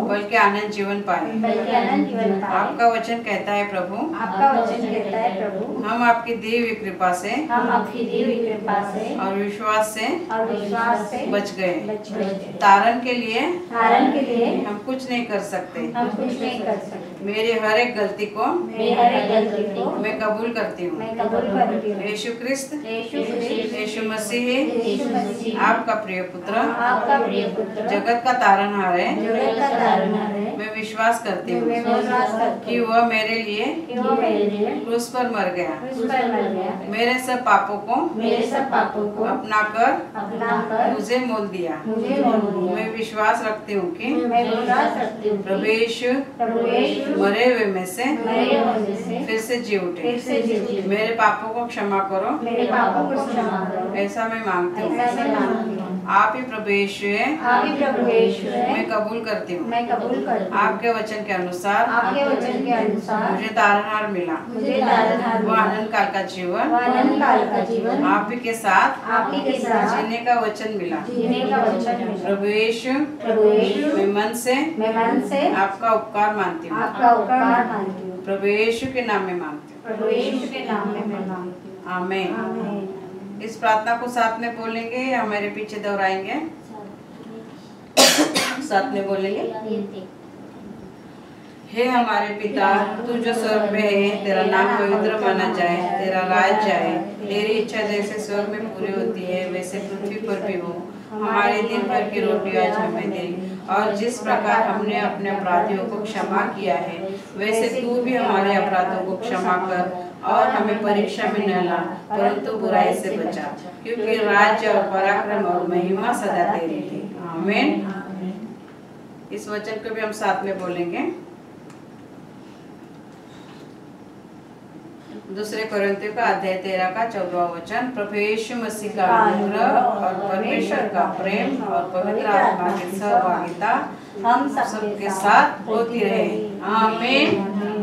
Speaker 2: बल्कि आनंद जीवन पाए।
Speaker 1: बल्कि आनंद जीवन पाए।
Speaker 2: आपका वचन कहता है प्रभु,
Speaker 1: आपका वचन कहता है प्रभु,
Speaker 2: हम आपकी दिव्य कृपा से,
Speaker 1: हम आपकी दिव्य कृपा से
Speaker 2: और विश्वास से
Speaker 1: बच
Speaker 2: गए।
Speaker 1: गए।
Speaker 2: तारण के लिए
Speaker 1: के लिए
Speaker 2: हम कुछ नहीं कर सकते।
Speaker 1: हम कुछ नहीं कर सकते।
Speaker 2: मेरी हर एक गलती को मैं कबूल करती हूँ। यीशु ख्रिस्त, यीशु मसीह आपका प्रिय पुत्र, जगत का तारनहार है। मैं विश्वास करती हूँ कि वह मेरे लिए क्रूस पर मर गया, मेरे सब पापों को अपना कर मुझे मोल दिया। मैं विश्वास रखती हूँ कि प्रभु यीशु मरे हुए में से फिर से जी उठे। मेरे पापों को क्षमा करो, ऐसा मैं मांगती हूँ। आप ही प्रभु यीशु है, मैं कबूल करती हूँ। आपके वचन के अनुसार मुझे तारनहार मिला, वो आनंद काल का जीवन आप ही के साथ जीने का वचन मिला। प्रभु यीशु, मैं मन से आपका उपकार मानती हूँ। प्रभु यीशु के नाम में मांगती हूँ,
Speaker 1: प्रभु यीशु के नाम में मैं मांगती हूँ।
Speaker 2: आमीन।
Speaker 1: आमीन।
Speaker 2: इस प्रार्थना को साथ में बोलेंगे या मेरे पीछे दोहराएंगे? साथ में बोलेंगे। हे हमारे पिता, तू जो स्वर्ग में है, तेरा नाम पवित्र माना जाए, तेरा राज आए, तेरी इच्छा जैसे स्वर्ग में पूरी होती है वैसे पृथ्वी पर भी हो। हमारे दिन भर की रोटी आज हमें दे, और जिस प्रकार हमने अपने अपराधियों को क्षमा किया है वैसे तू भी हमारे अपराधों को क्षमा कर, और हमें परीक्षा में न ला परंतु बुराई से बचा, क्योंकि राज्य और पराक्रम और महिमा सदा तेरी है। आमीन। इस वचन को भी हम साथ में बोलेंगे। दूसरे कोरिन्थियों का अध्याय 13 का 14वां वचन। प्रभु यीशु मसीह का अनुग्रह और परमेश्वर का प्रेम और पवित्र आत्मा की सहभागिता हम सबके साथ होती रहे। आमीन।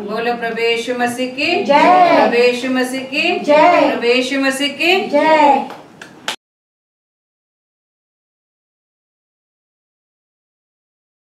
Speaker 2: बोलो प्रभु यीशु मसीह की जय। प्रभु यीशु मसीह की जय। प्रभु यीशु मसीह की जय।